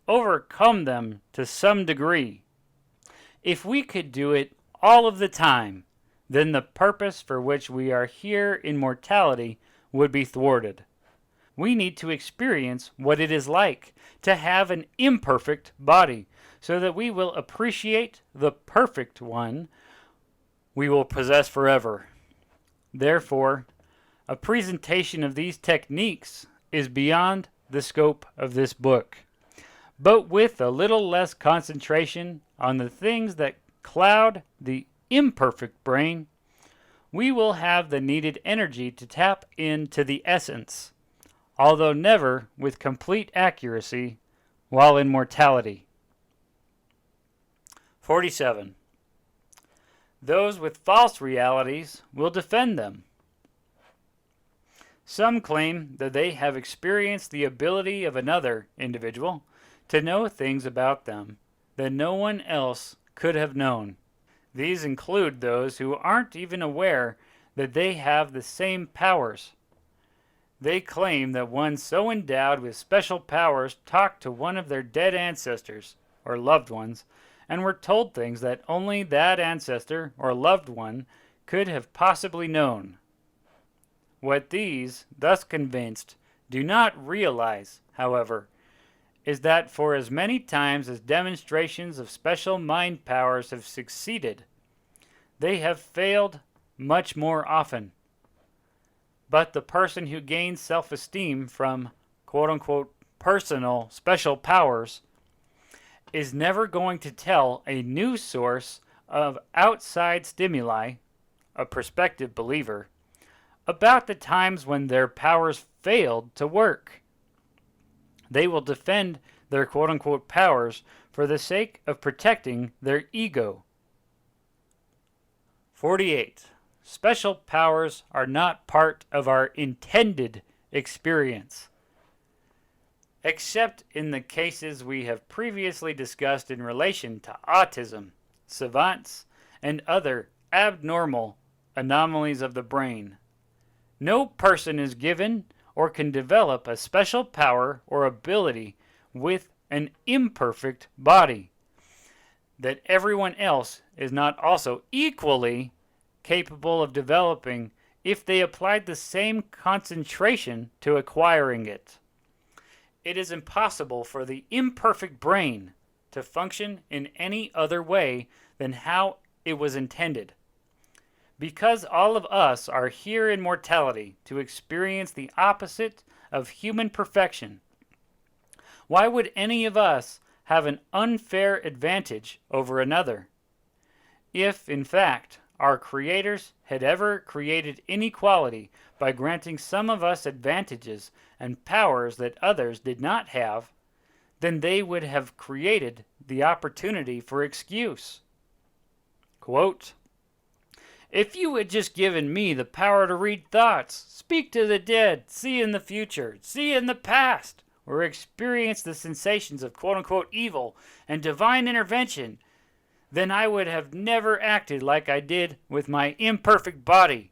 overcome them to some degree. If we could do it all of the time, then the purpose for which we are here in mortality would be thwarted. We need to experience what it is like to have an imperfect body, so that we will appreciate the perfect one we will possess forever. Therefore, a presentation of these techniques is beyond the scope of this book. But with a little less concentration on the things that cloud the imperfect brain, we will have the needed energy to tap into the essence, although never with complete accuracy while in mortality. 47. Those with false realities will defend them. Some claim that they have experienced the ability of another individual to know things about them that no one else could have known. These include those who aren't even aware that they have the same powers. They claim that one so endowed with special powers talked to one of their dead ancestors or loved ones and were told things that only that ancestor or loved one could have possibly known. What these, thus convinced, do not realize, however, is that for as many times as demonstrations of special mind powers have succeeded, they have failed much more often. But the person who gains self-esteem from quote-unquote personal special powers is never going to tell a new source of outside stimuli, a prospective believer, about the times when their powers failed to work. They will defend their quote-unquote powers for the sake of protecting their ego. 48. Special powers are not part of our intended experience, except in the cases we have previously discussed in relation to autism, savants, and other abnormal anomalies of the brain. No person is given or can develop a special power or ability with an imperfect body that everyone else is not also equally capable of developing if they applied the same concentration to acquiring it. It is impossible for the imperfect brain to function in any other way than how it was intended. Because all of us are here in mortality to experience the opposite of human perfection. Why would any of us have an unfair advantage over another? If, in fact, our creators had ever created inequality by granting some of us advantages and powers that others did not have, then they would have created the opportunity for excuse. Quote, "If you had just given me the power to read thoughts, speak to the dead, see in the future, see in the past, or experience the sensations of quote-unquote evil and divine intervention, then I would have never acted like I did with my imperfect body.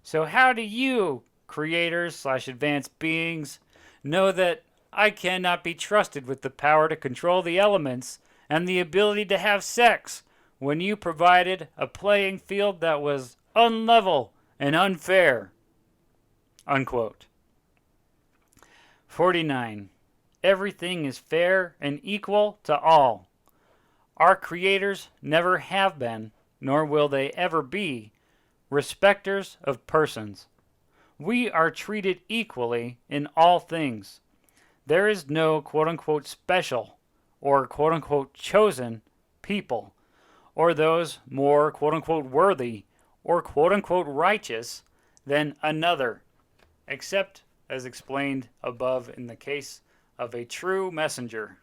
So how do you, creators/advanced beings, know that I cannot be trusted with the power to control the elements and the ability to have sex when you provided a playing field that was unlevel and unfair?" Unquote. 49. Everything is fair and equal to all. Our creators never have been, nor will they ever be, respecters of persons. We are treated equally in all things. There is no quote-unquote special or quote-unquote chosen people, or those more quote-unquote worthy or quote-unquote righteous than another, except as explained above in the case of a true messenger.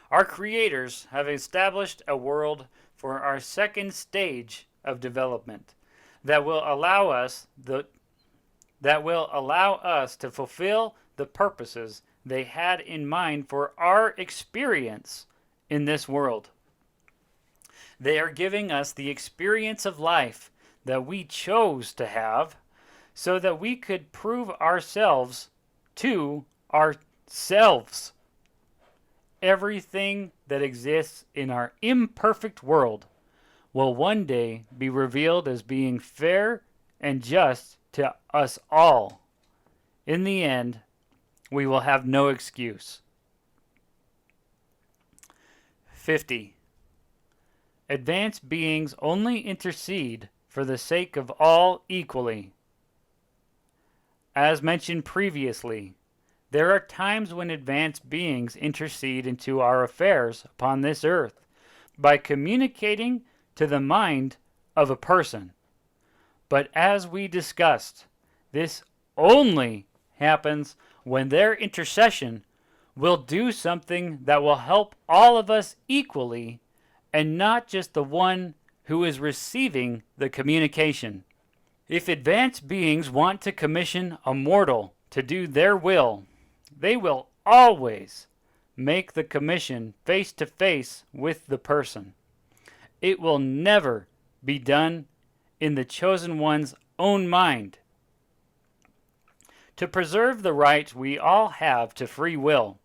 Our creators have established a world for our second stage of development that will allow us to fulfill the purposes they had in mind for our experience in this world. They are giving us the experience of life that we chose to have so that we could prove ourselves to ourselves. Everything that exists in our imperfect world will one day be revealed as being fair and just to us all. In the end, we will have no excuse. 50. Advanced beings only intercede for the sake of all equally. As mentioned previously, there are times when advanced beings intercede into our affairs upon this earth by communicating to the mind of a person. But as we discussed, this only happens when their intercession will do something that will help all of us equally and not just the one who is receiving the communication. If advanced beings want to commission a mortal to do their will, they will always make the commission face to face with the person. It will never be done in the chosen one's own mind. To preserve the right we all have to free will,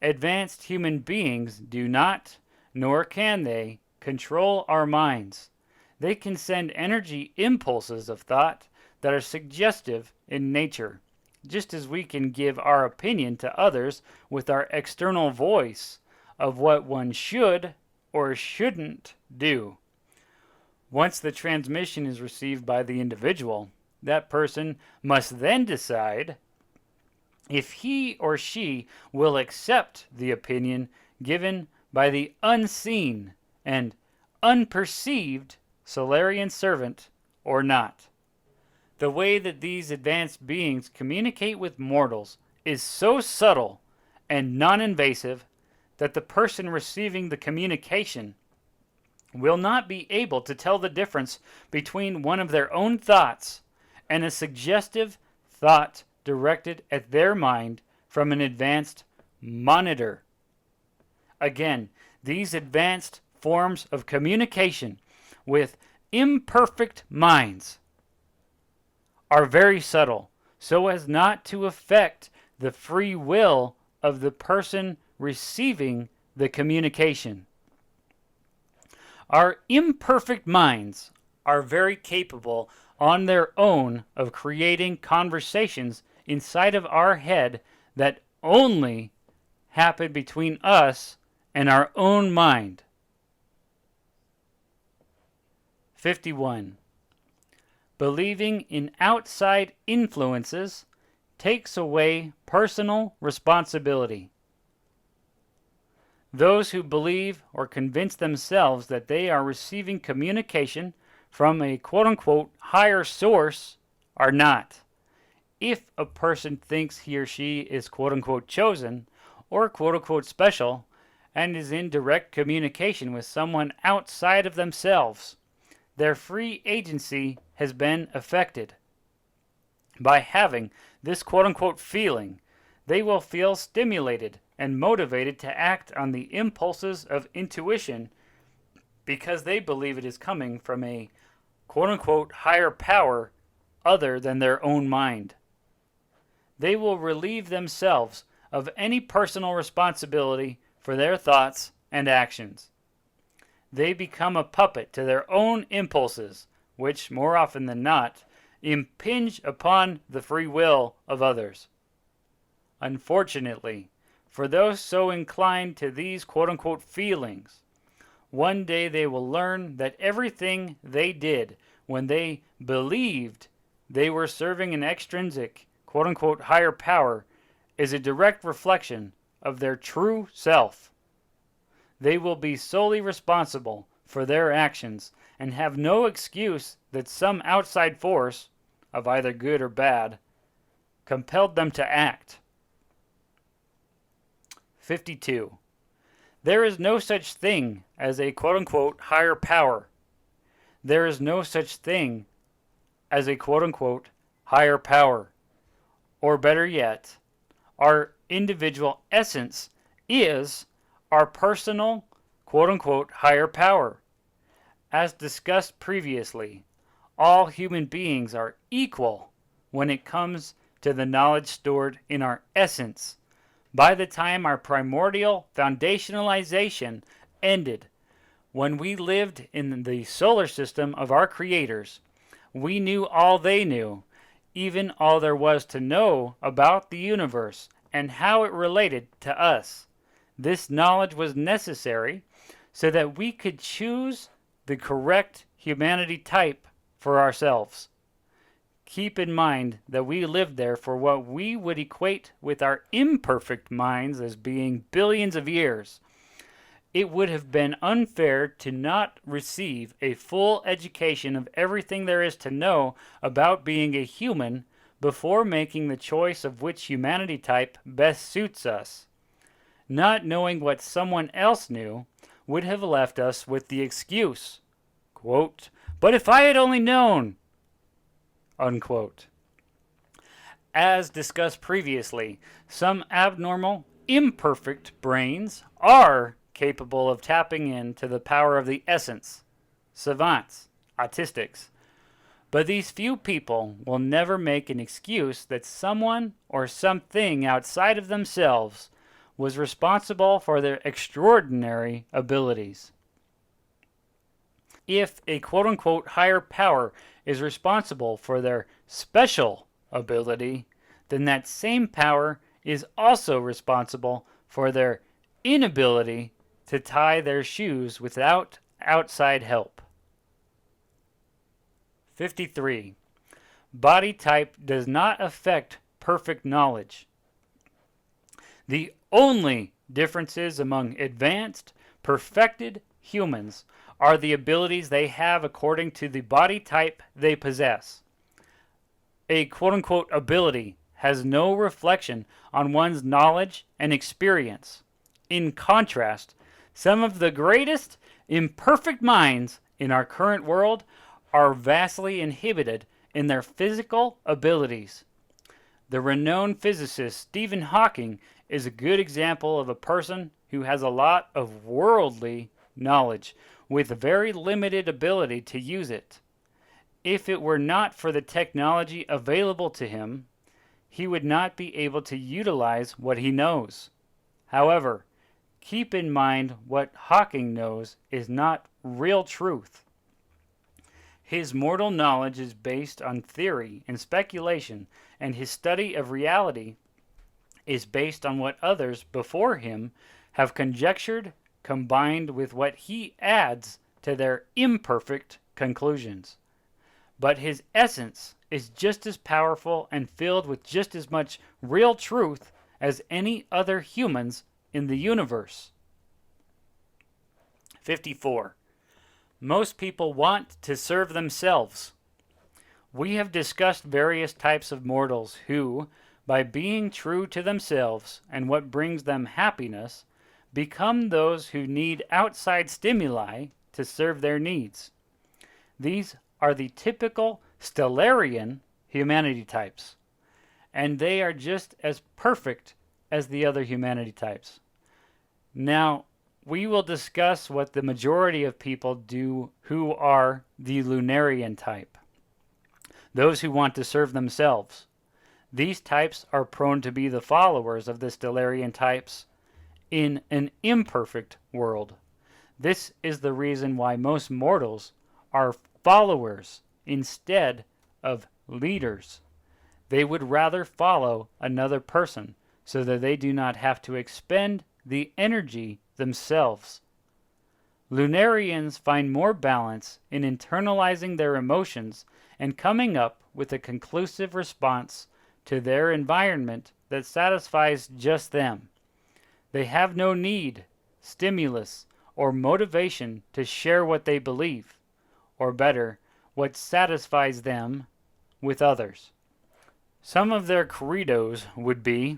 advanced human beings do not, nor can they, control our minds. They can send energy impulses of thought that are suggestive in nature, just as we can give our opinion to others with our external voice of what one should or shouldn't do. Once the transmission is received by the individual, that person must then decide if he or she will accept the opinion given by the unseen and unperceived Stellarian servant or not. The way that these advanced beings communicate with mortals is so subtle and non-invasive that the person receiving the communication will not be able to tell the difference between one of their own thoughts and a suggestive thought directed at their mind from an advanced monitor. Again, these advanced forms of communication with imperfect minds are very subtle, so as not to affect the free will of the person receiving the communication. Our imperfect minds are very capable on their own of creating conversations inside of our head that only happen between us and our own mind. 51. Believing in outside influences takes away personal responsibility. Those who believe or convince themselves that they are receiving communication from a quote-unquote higher source are not. If a person thinks he or she is quote-unquote chosen or quote-unquote special and is in direct communication with someone outside of themselves, their free agency has been affected. By having this quote-unquote feeling, they will feel stimulated and motivated to act on the impulses of intuition because they believe it is coming from a quote-unquote higher power other than their own mind. They will relieve themselves of any personal responsibility for their thoughts and actions. They become a puppet to their own impulses, which, more often than not, impinge upon the free will of others. Unfortunately, for those so inclined to these quote-unquote feelings, one day they will learn that everything they did when they believed they were serving an extrinsic quote-unquote higher power is a direct reflection of their true self. They will be solely responsible for their actions and have no excuse that some outside force, of either good or bad, compelled them to act. 52. There is no such thing as a quote-unquote higher power. There is no such thing as a quote-unquote higher power. Or better yet, our individual essence is our personal quote-unquote higher power. As discussed previously, all human beings are equal when it comes to the knowledge stored in our essence. By the time our primordial foundationalization ended, when we lived in the solar system of our creators, we knew all they knew, even all there was to know about the universe and how it related to us. This knowledge was necessary so that we could choose the correct humanity type for ourselves. Keep in mind that we lived there for what we would equate with our imperfect minds as being billions of years. It would have been unfair to not receive a full education of everything there is to know about being a human before making the choice of which humanity type best suits us. Not knowing what someone else knew would have left us with the excuse, quote, "But if I had only known," unquote. As discussed previously, some abnormal, imperfect brains are capable of tapping into the power of the essence, savants, autistics. But these few people will never make an excuse that someone or something outside of themselves was responsible for their extraordinary abilities. If a quote-unquote higher power is responsible for their special ability, then that same power is also responsible for their inability to tie their shoes without outside help. 53. Body type does not affect perfect knowledge. The only differences among advanced, perfected humans are the abilities they have according to the body type they possess. A quote-unquote ability has no reflection on one's knowledge and experience. In contrast, some of the greatest imperfect minds in our current world are vastly inhibited in their physical abilities. The renowned physicist Stephen Hawking is a good example of a person who has a lot of worldly knowledge with very limited ability to use it. If it were not for the technology available to him, he would not be able to utilize what he knows. However, keep in mind what Hawking knows is not real truth. His mortal knowledge is based on theory and speculation, and his study of reality is based on what others before him have conjectured, combined with what he adds to their imperfect conclusions. But his essence is just as powerful and filled with just as much real truth as any other humans in the universe. 54. Most people want to serve themselves. We have discussed various types of mortals who, by being true to themselves and what brings them happiness, become those who need outside stimuli to serve their needs. These are the typical Stellarian humanity types, and they are just as perfect as the other humanity types. Now, we will discuss what the majority of people do who are the Lunarian type, those who want to serve themselves. These types are prone to be the followers of the Stellarian types in an imperfect world. This is the reason why most mortals are followers instead of leaders. They would rather follow another person so that they do not have to expend the energy themselves. Lunarians find more balance in internalizing their emotions and coming up with a conclusive response to their environment that satisfies just them. They have no need, stimulus, or motivation to share what they believe, or better, what satisfies them with others. Some of their credos would be,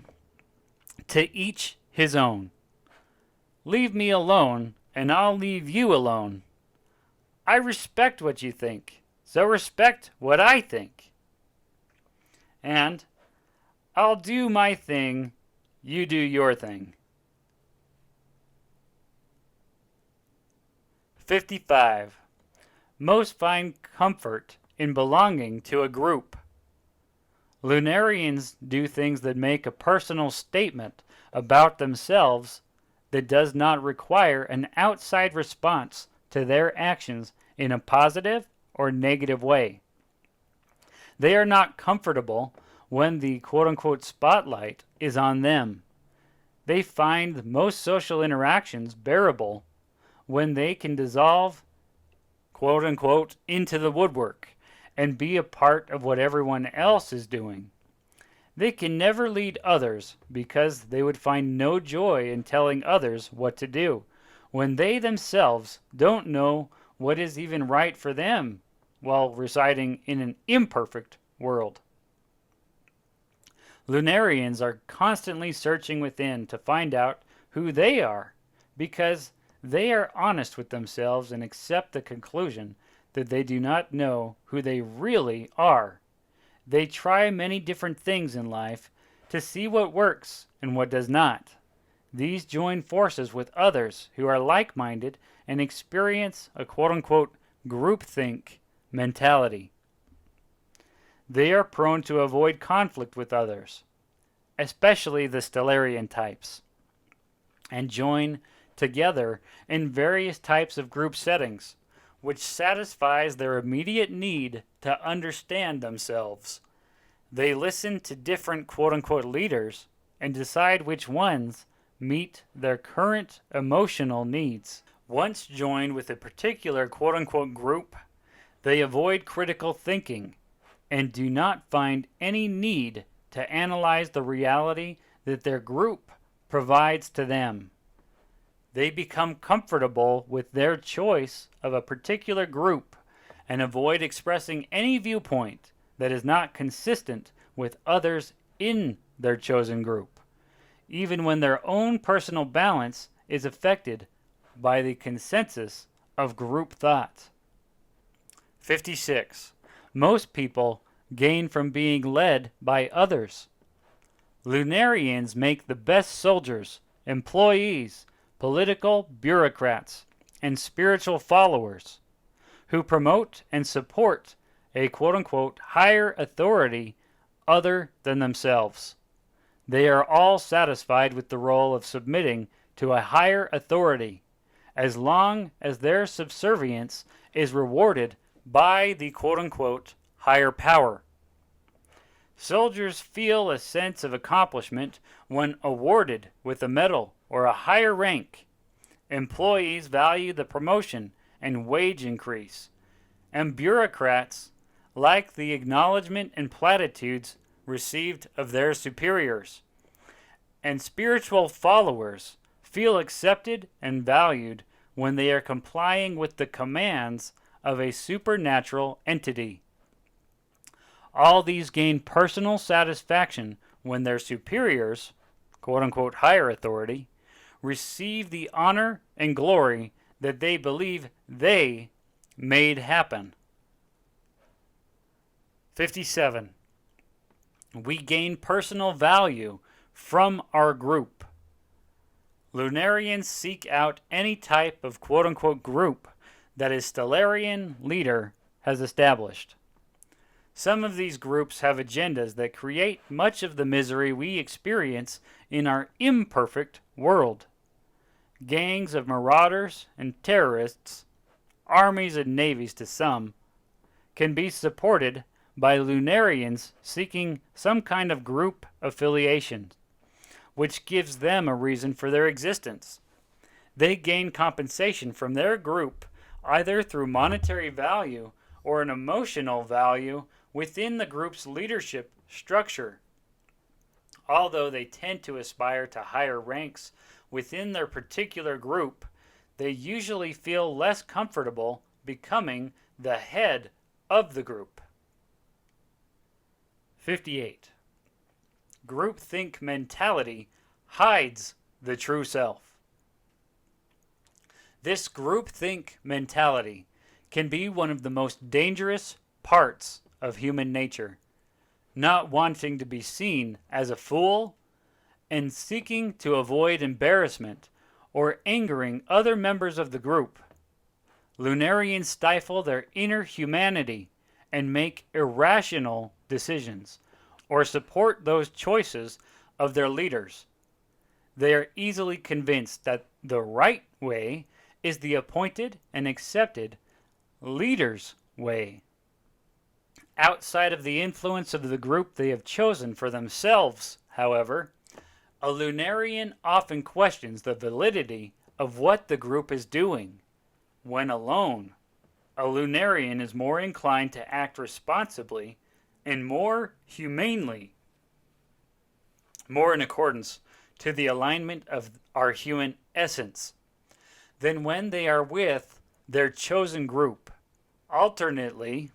to each his own. Leave me alone, and I'll leave you alone. I respect what you think, so respect what I think. And I'll do my thing, you do your thing. 55. Most find comfort in belonging to a group. Lunarians do things that make a personal statement about themselves that does not require an outside response to their actions in a positive or negative way. They are not comfortable when the quote-unquote spotlight is on them. They find most social interactions bearable when they can dissolve quote-unquote into the woodwork and be a part of what everyone else is doing. They can never lead others because they would find no joy in telling others what to do when they themselves don't know what is even right for them while residing in an imperfect world. Lunarians are constantly searching within to find out who they are because they are honest with themselves and accept the conclusion that they do not know who they really are. They try many different things in life to see what works and what does not. These join forces with others who are like-minded and experience a quote-unquote groupthink mentality. They are prone to avoid conflict with others, especially the Stellarian types, and join together in various types of group settings, which satisfies their immediate need to understand themselves. They listen to different quote-unquote leaders and decide which ones meet their current emotional needs. Once joined with a particular quote-unquote group, they avoid critical thinking and do not find any need to analyze the reality that their group provides to them. They become comfortable with their choice of a particular group and avoid expressing any viewpoint that is not consistent with others in their chosen group, even when their own personal balance is affected by the consensus of group thought. 56. Most people gain from being led by others. Lunarians make the best soldiers, employees, political bureaucrats, and spiritual followers who promote and support a quote-unquote higher authority other than themselves. They are all satisfied with the role of submitting to a higher authority as long as their subservience is rewarded by the quote-unquote higher power. Soldiers feel a sense of accomplishment when awarded with a medal or a higher rank. Employees value the promotion and wage increase, and bureaucrats like the acknowledgement and platitudes received of their superiors. And spiritual followers feel accepted and valued when they are complying with the commands of a supernatural entity. All these gain personal satisfaction when their superiors, quote-unquote higher authority, receive the honor and glory that they believe they made happen. 57. We gain personal value from our group. Lunarians seek out any type of quote-unquote group that a Stellarian leader has established. Some of these groups have agendas that create much of the misery we experience in our imperfect world. Gangs of marauders and terrorists, armies and navies to some, can be supported by Lunarians seeking some kind of group affiliation, which gives them a reason for their existence. They gain compensation from their group either through monetary value or an emotional value within the group's leadership structure. Although they tend to aspire to higher ranks within their particular group, they usually feel less comfortable becoming the head of the group. 58. Groupthink mentality hides the true self. This groupthink mentality can be one of the most dangerous parts of human nature, not wanting to be seen as a fool and seeking to avoid embarrassment or angering other members of the group. Lunarians stifle their inner humanity and make irrational decisions or support those choices of their leaders. They are easily convinced that the right way is the appointed and accepted leader's way. Outside of the influence of the group they have chosen for themselves, however, a Lunarian often questions the validity of what the group is doing. When alone, a Lunarian is more inclined to act responsibly and more humanely, more in accordance to the alignment of our human essence, than when they are with their chosen group. Alternately,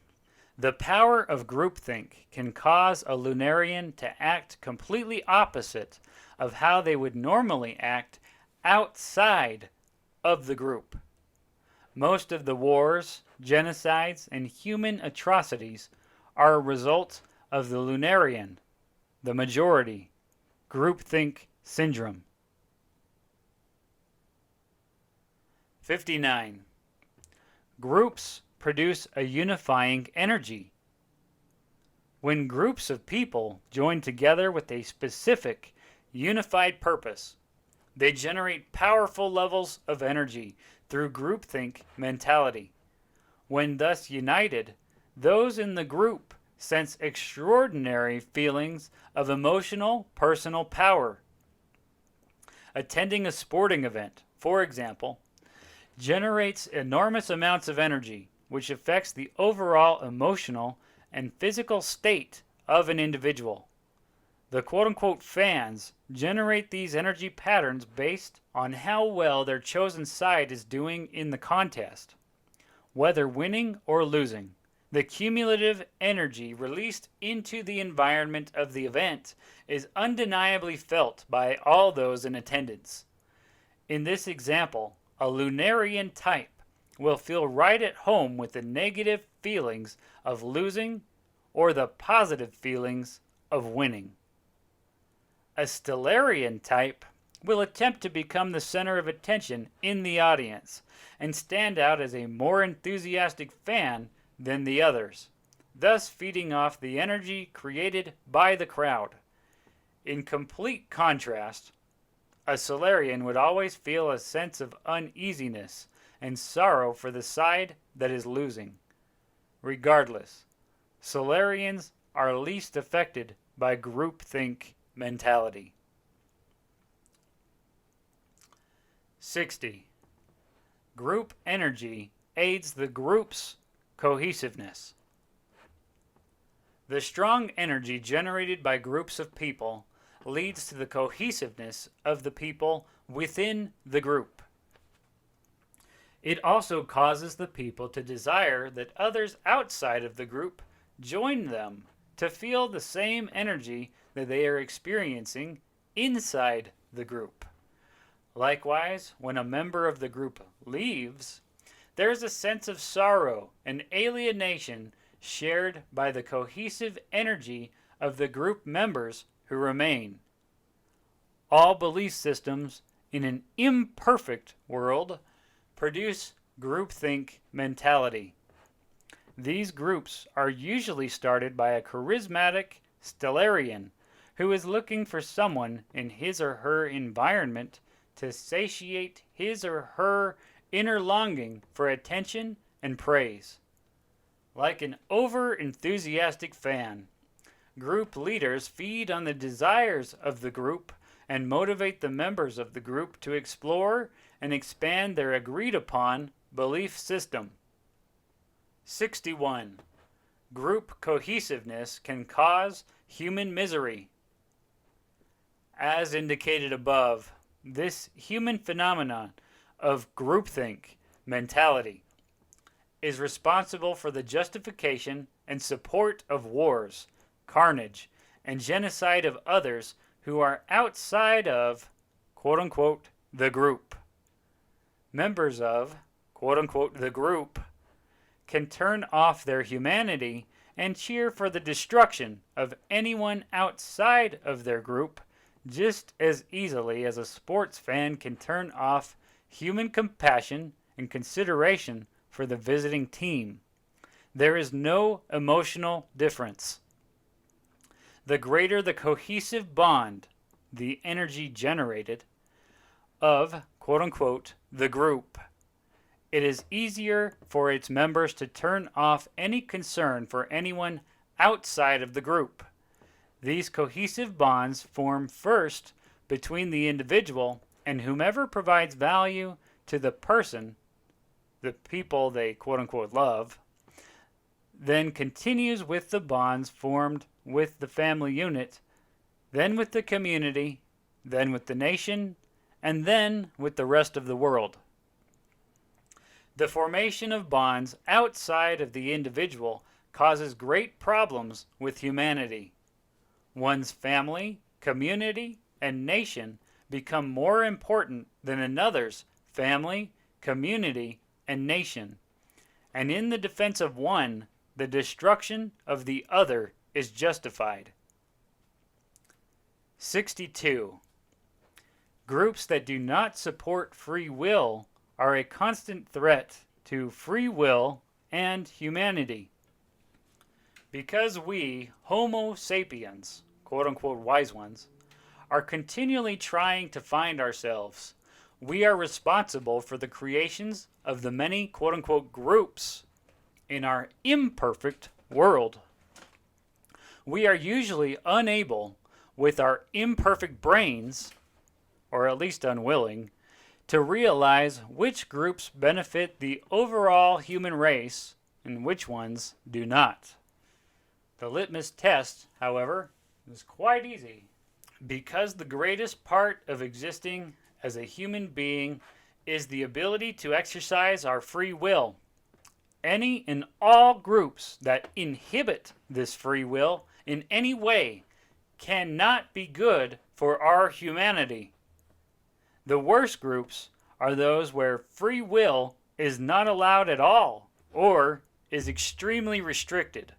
the power of groupthink can cause a Lunarian to act completely opposite of how they would normally act outside of the group. Most of the wars, genocides, and human atrocities are a result of the Lunarian, the majority, groupthink syndrome. 59. Groups produce a unifying energy. When groups of people join together with a specific, unified purpose, they generate powerful levels of energy through groupthink mentality. When thus united, those in the group sense extraordinary feelings of emotional, personal power. Attending a sporting event, for example, generates enormous amounts of energy, which affects the overall emotional and physical state of an individual. The quote-unquote fans generate these energy patterns based on how well their chosen side is doing in the contest. Whether winning or losing, the cumulative energy released into the environment of the event is undeniably felt by all those in attendance. In this example, a Lunarian type will feel right at home with the negative feelings of losing or the positive feelings of winning. A Stellarian type will attempt to become the center of attention in the audience and stand out as a more enthusiastic fan than the others, thus feeding off the energy created by the crowd. In complete contrast, a Stellarian would always feel a sense of uneasiness and sorrow for the side that is losing. Regardless, Stellarians are least affected by groupthink mentality. 60. Group energy aids the group's cohesiveness. The strong energy generated by groups of people leads to the cohesiveness of the people within the group. It also causes the people to desire that others outside of the group join them to feel the same energy that they are experiencing inside the group. Likewise, when a member of the group leaves, there is a sense of sorrow and alienation shared by the cohesive energy of the group members who remain. All belief systems in an imperfect world produce groupthink mentality. These groups are usually started by a charismatic Stellarian who is looking for someone in his or her environment to satiate his or her inner longing for attention and praise. Like an over-enthusiastic fan, group leaders feed on the desires of the group and motivate the members of the group to explore and expand their agreed-upon belief system. 61. Group cohesiveness can cause human misery. As indicated above, this human phenomenon of groupthink mentality is responsible for the justification and support of wars, carnage, and genocide of others who are outside of, quote-unquote, the group. Members of, quote-unquote, the group can turn off their humanity and cheer for the destruction of anyone outside of their group just as easily as a sports fan can turn off human compassion and consideration for the visiting team. There is no emotional difference. The greater the cohesive bond, the energy generated, of, quote-unquote, the group, it is easier for its members to turn off any concern for anyone outside of the group. These cohesive bonds form first between the individual and whomever provides value to the person, the people they quote-unquote love, then continues with the bonds formed with the family unit, then with the community, then with the nation, and then with the rest of the world. The formation of bonds outside of the individual causes great problems with humanity. One's family, community, and nation become more important than another's family, community, and nation. And in the defense of one, the destruction of the other is justified. 62. Groups that do not support free will are a constant threat to free will and humanity. Because we, Homo sapiens, quote-unquote wise ones, are continually trying to find ourselves, we are responsible for the creations of the many quote-unquote groups in our imperfect world. We are usually unable, with our imperfect brains, or at least unwilling, to realize which groups benefit the overall human race and which ones do not. The litmus test, however, is quite easy. Because the greatest part of existing as a human being is the ability to exercise our free will. Any and all groups that inhibit this free will in any way cannot be good for our humanity. The worst groups are those where free will is not allowed at all or is extremely restricted.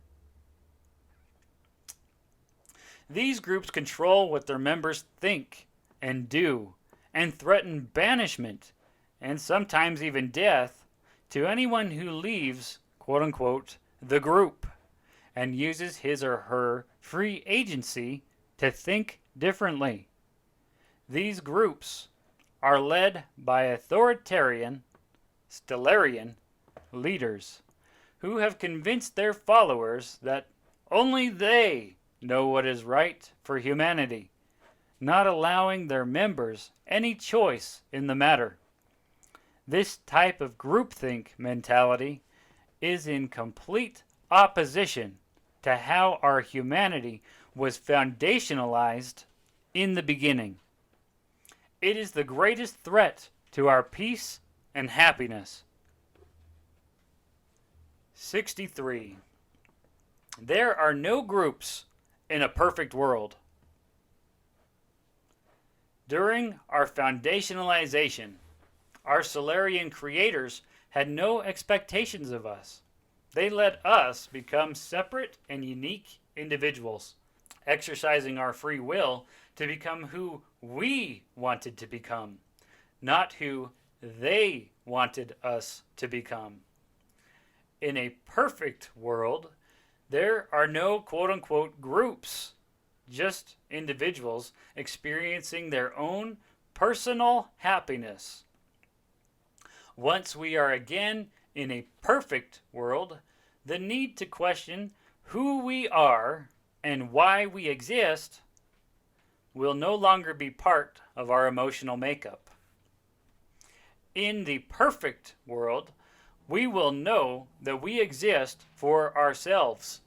These groups control what their members think and do and threaten banishment and sometimes even death to anyone who leaves, quote-unquote, the group and uses his or her free agency to think differently. These groups are led by authoritarian, Stellarian leaders who have convinced their followers that only they know what is right for humanity, not allowing their members any choice in the matter. This type of groupthink mentality is in complete opposition to how our humanity was foundationalized in the beginning. It is the greatest threat to our peace and happiness. 63. There are no groups in a perfect world. During our foundationalization, our Stellarian creators had no expectations of us. They let us become separate and unique individuals, exercising our free will to become who we wanted to become, not who they wanted us to become. In a perfect world, there are no quote-unquote groups, just individuals experiencing their own personal happiness. Once we are again in a perfect world, the need to question who we are and why we exist will no longer be part of our emotional makeup. In the perfect world, we will know that we exist for ourselves.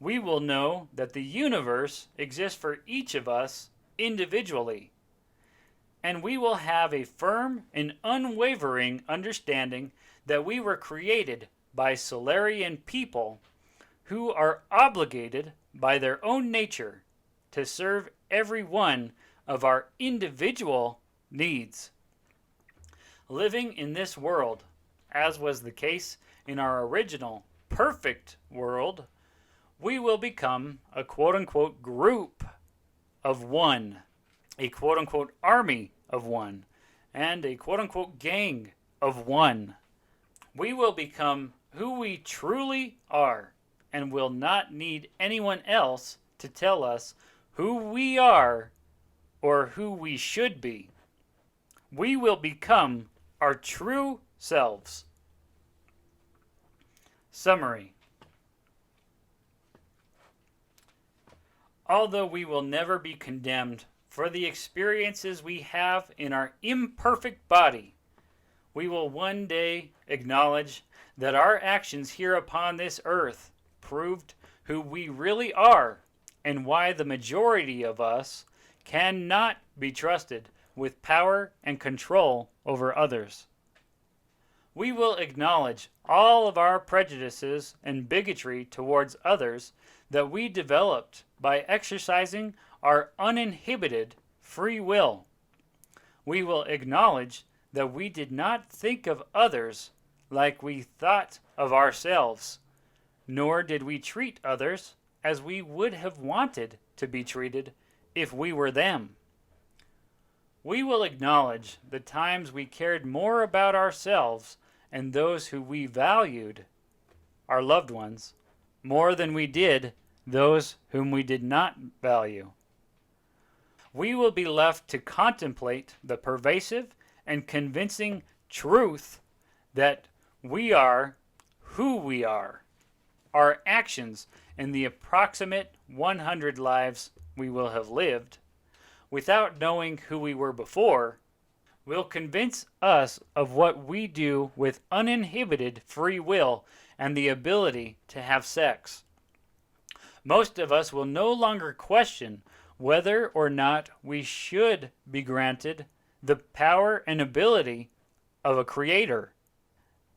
We will know that the universe exists for each of us individually. And we will have a firm and unwavering understanding that we were created by Stellarian people who are obligated by their own nature to serve every one of our individual needs. Living in this world, as was the case in our original perfect world, we will become a quote-unquote group of one, a quote-unquote army of one, and a quote-unquote gang of one. We will become who we truly are and will not need anyone else to tell us who we are or who we should be. We will become our true selves. Summary. Although we will never be condemned for the experiences we have in our imperfect body, we will one day acknowledge that our actions here upon this earth proved who we really are and why the majority of us cannot be trusted with power and control over others. We will acknowledge all of our prejudices and bigotry towards others that we developed by exercising our uninhibited free will. We will acknowledge that we did not think of others like we thought of ourselves, nor did we treat others as we would have wanted to be treated if we were them. We will acknowledge the times we cared more about ourselves and those who we valued, our loved ones, more than we did those whom we did not value. We will be left to contemplate the pervasive and convincing truth that we are who we are. Our actions in the approximate 100 lives we will have lived, without knowing who we were before, will convince us of what we do with uninhibited free will and the ability to have sex. Most of us will no longer question whether or not we should be granted the power and ability of a creator.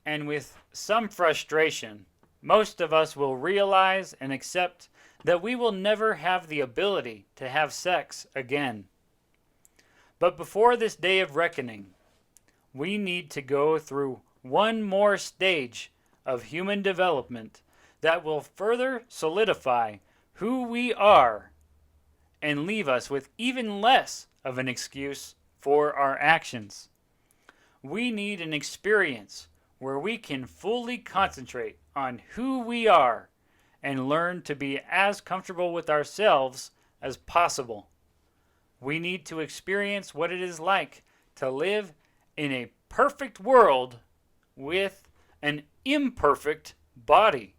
And with some frustration, most of us will realize and accept that we will never have the ability to have sex again. But before this day of reckoning, we need to go through one more stage of human development that will further solidify who we are and leave us with even less of an excuse for our actions. We need an experience where we can fully concentrate on who we are and learn to be as comfortable with ourselves as possible. We need to experience what it is like to live in a perfect world with an imperfect body.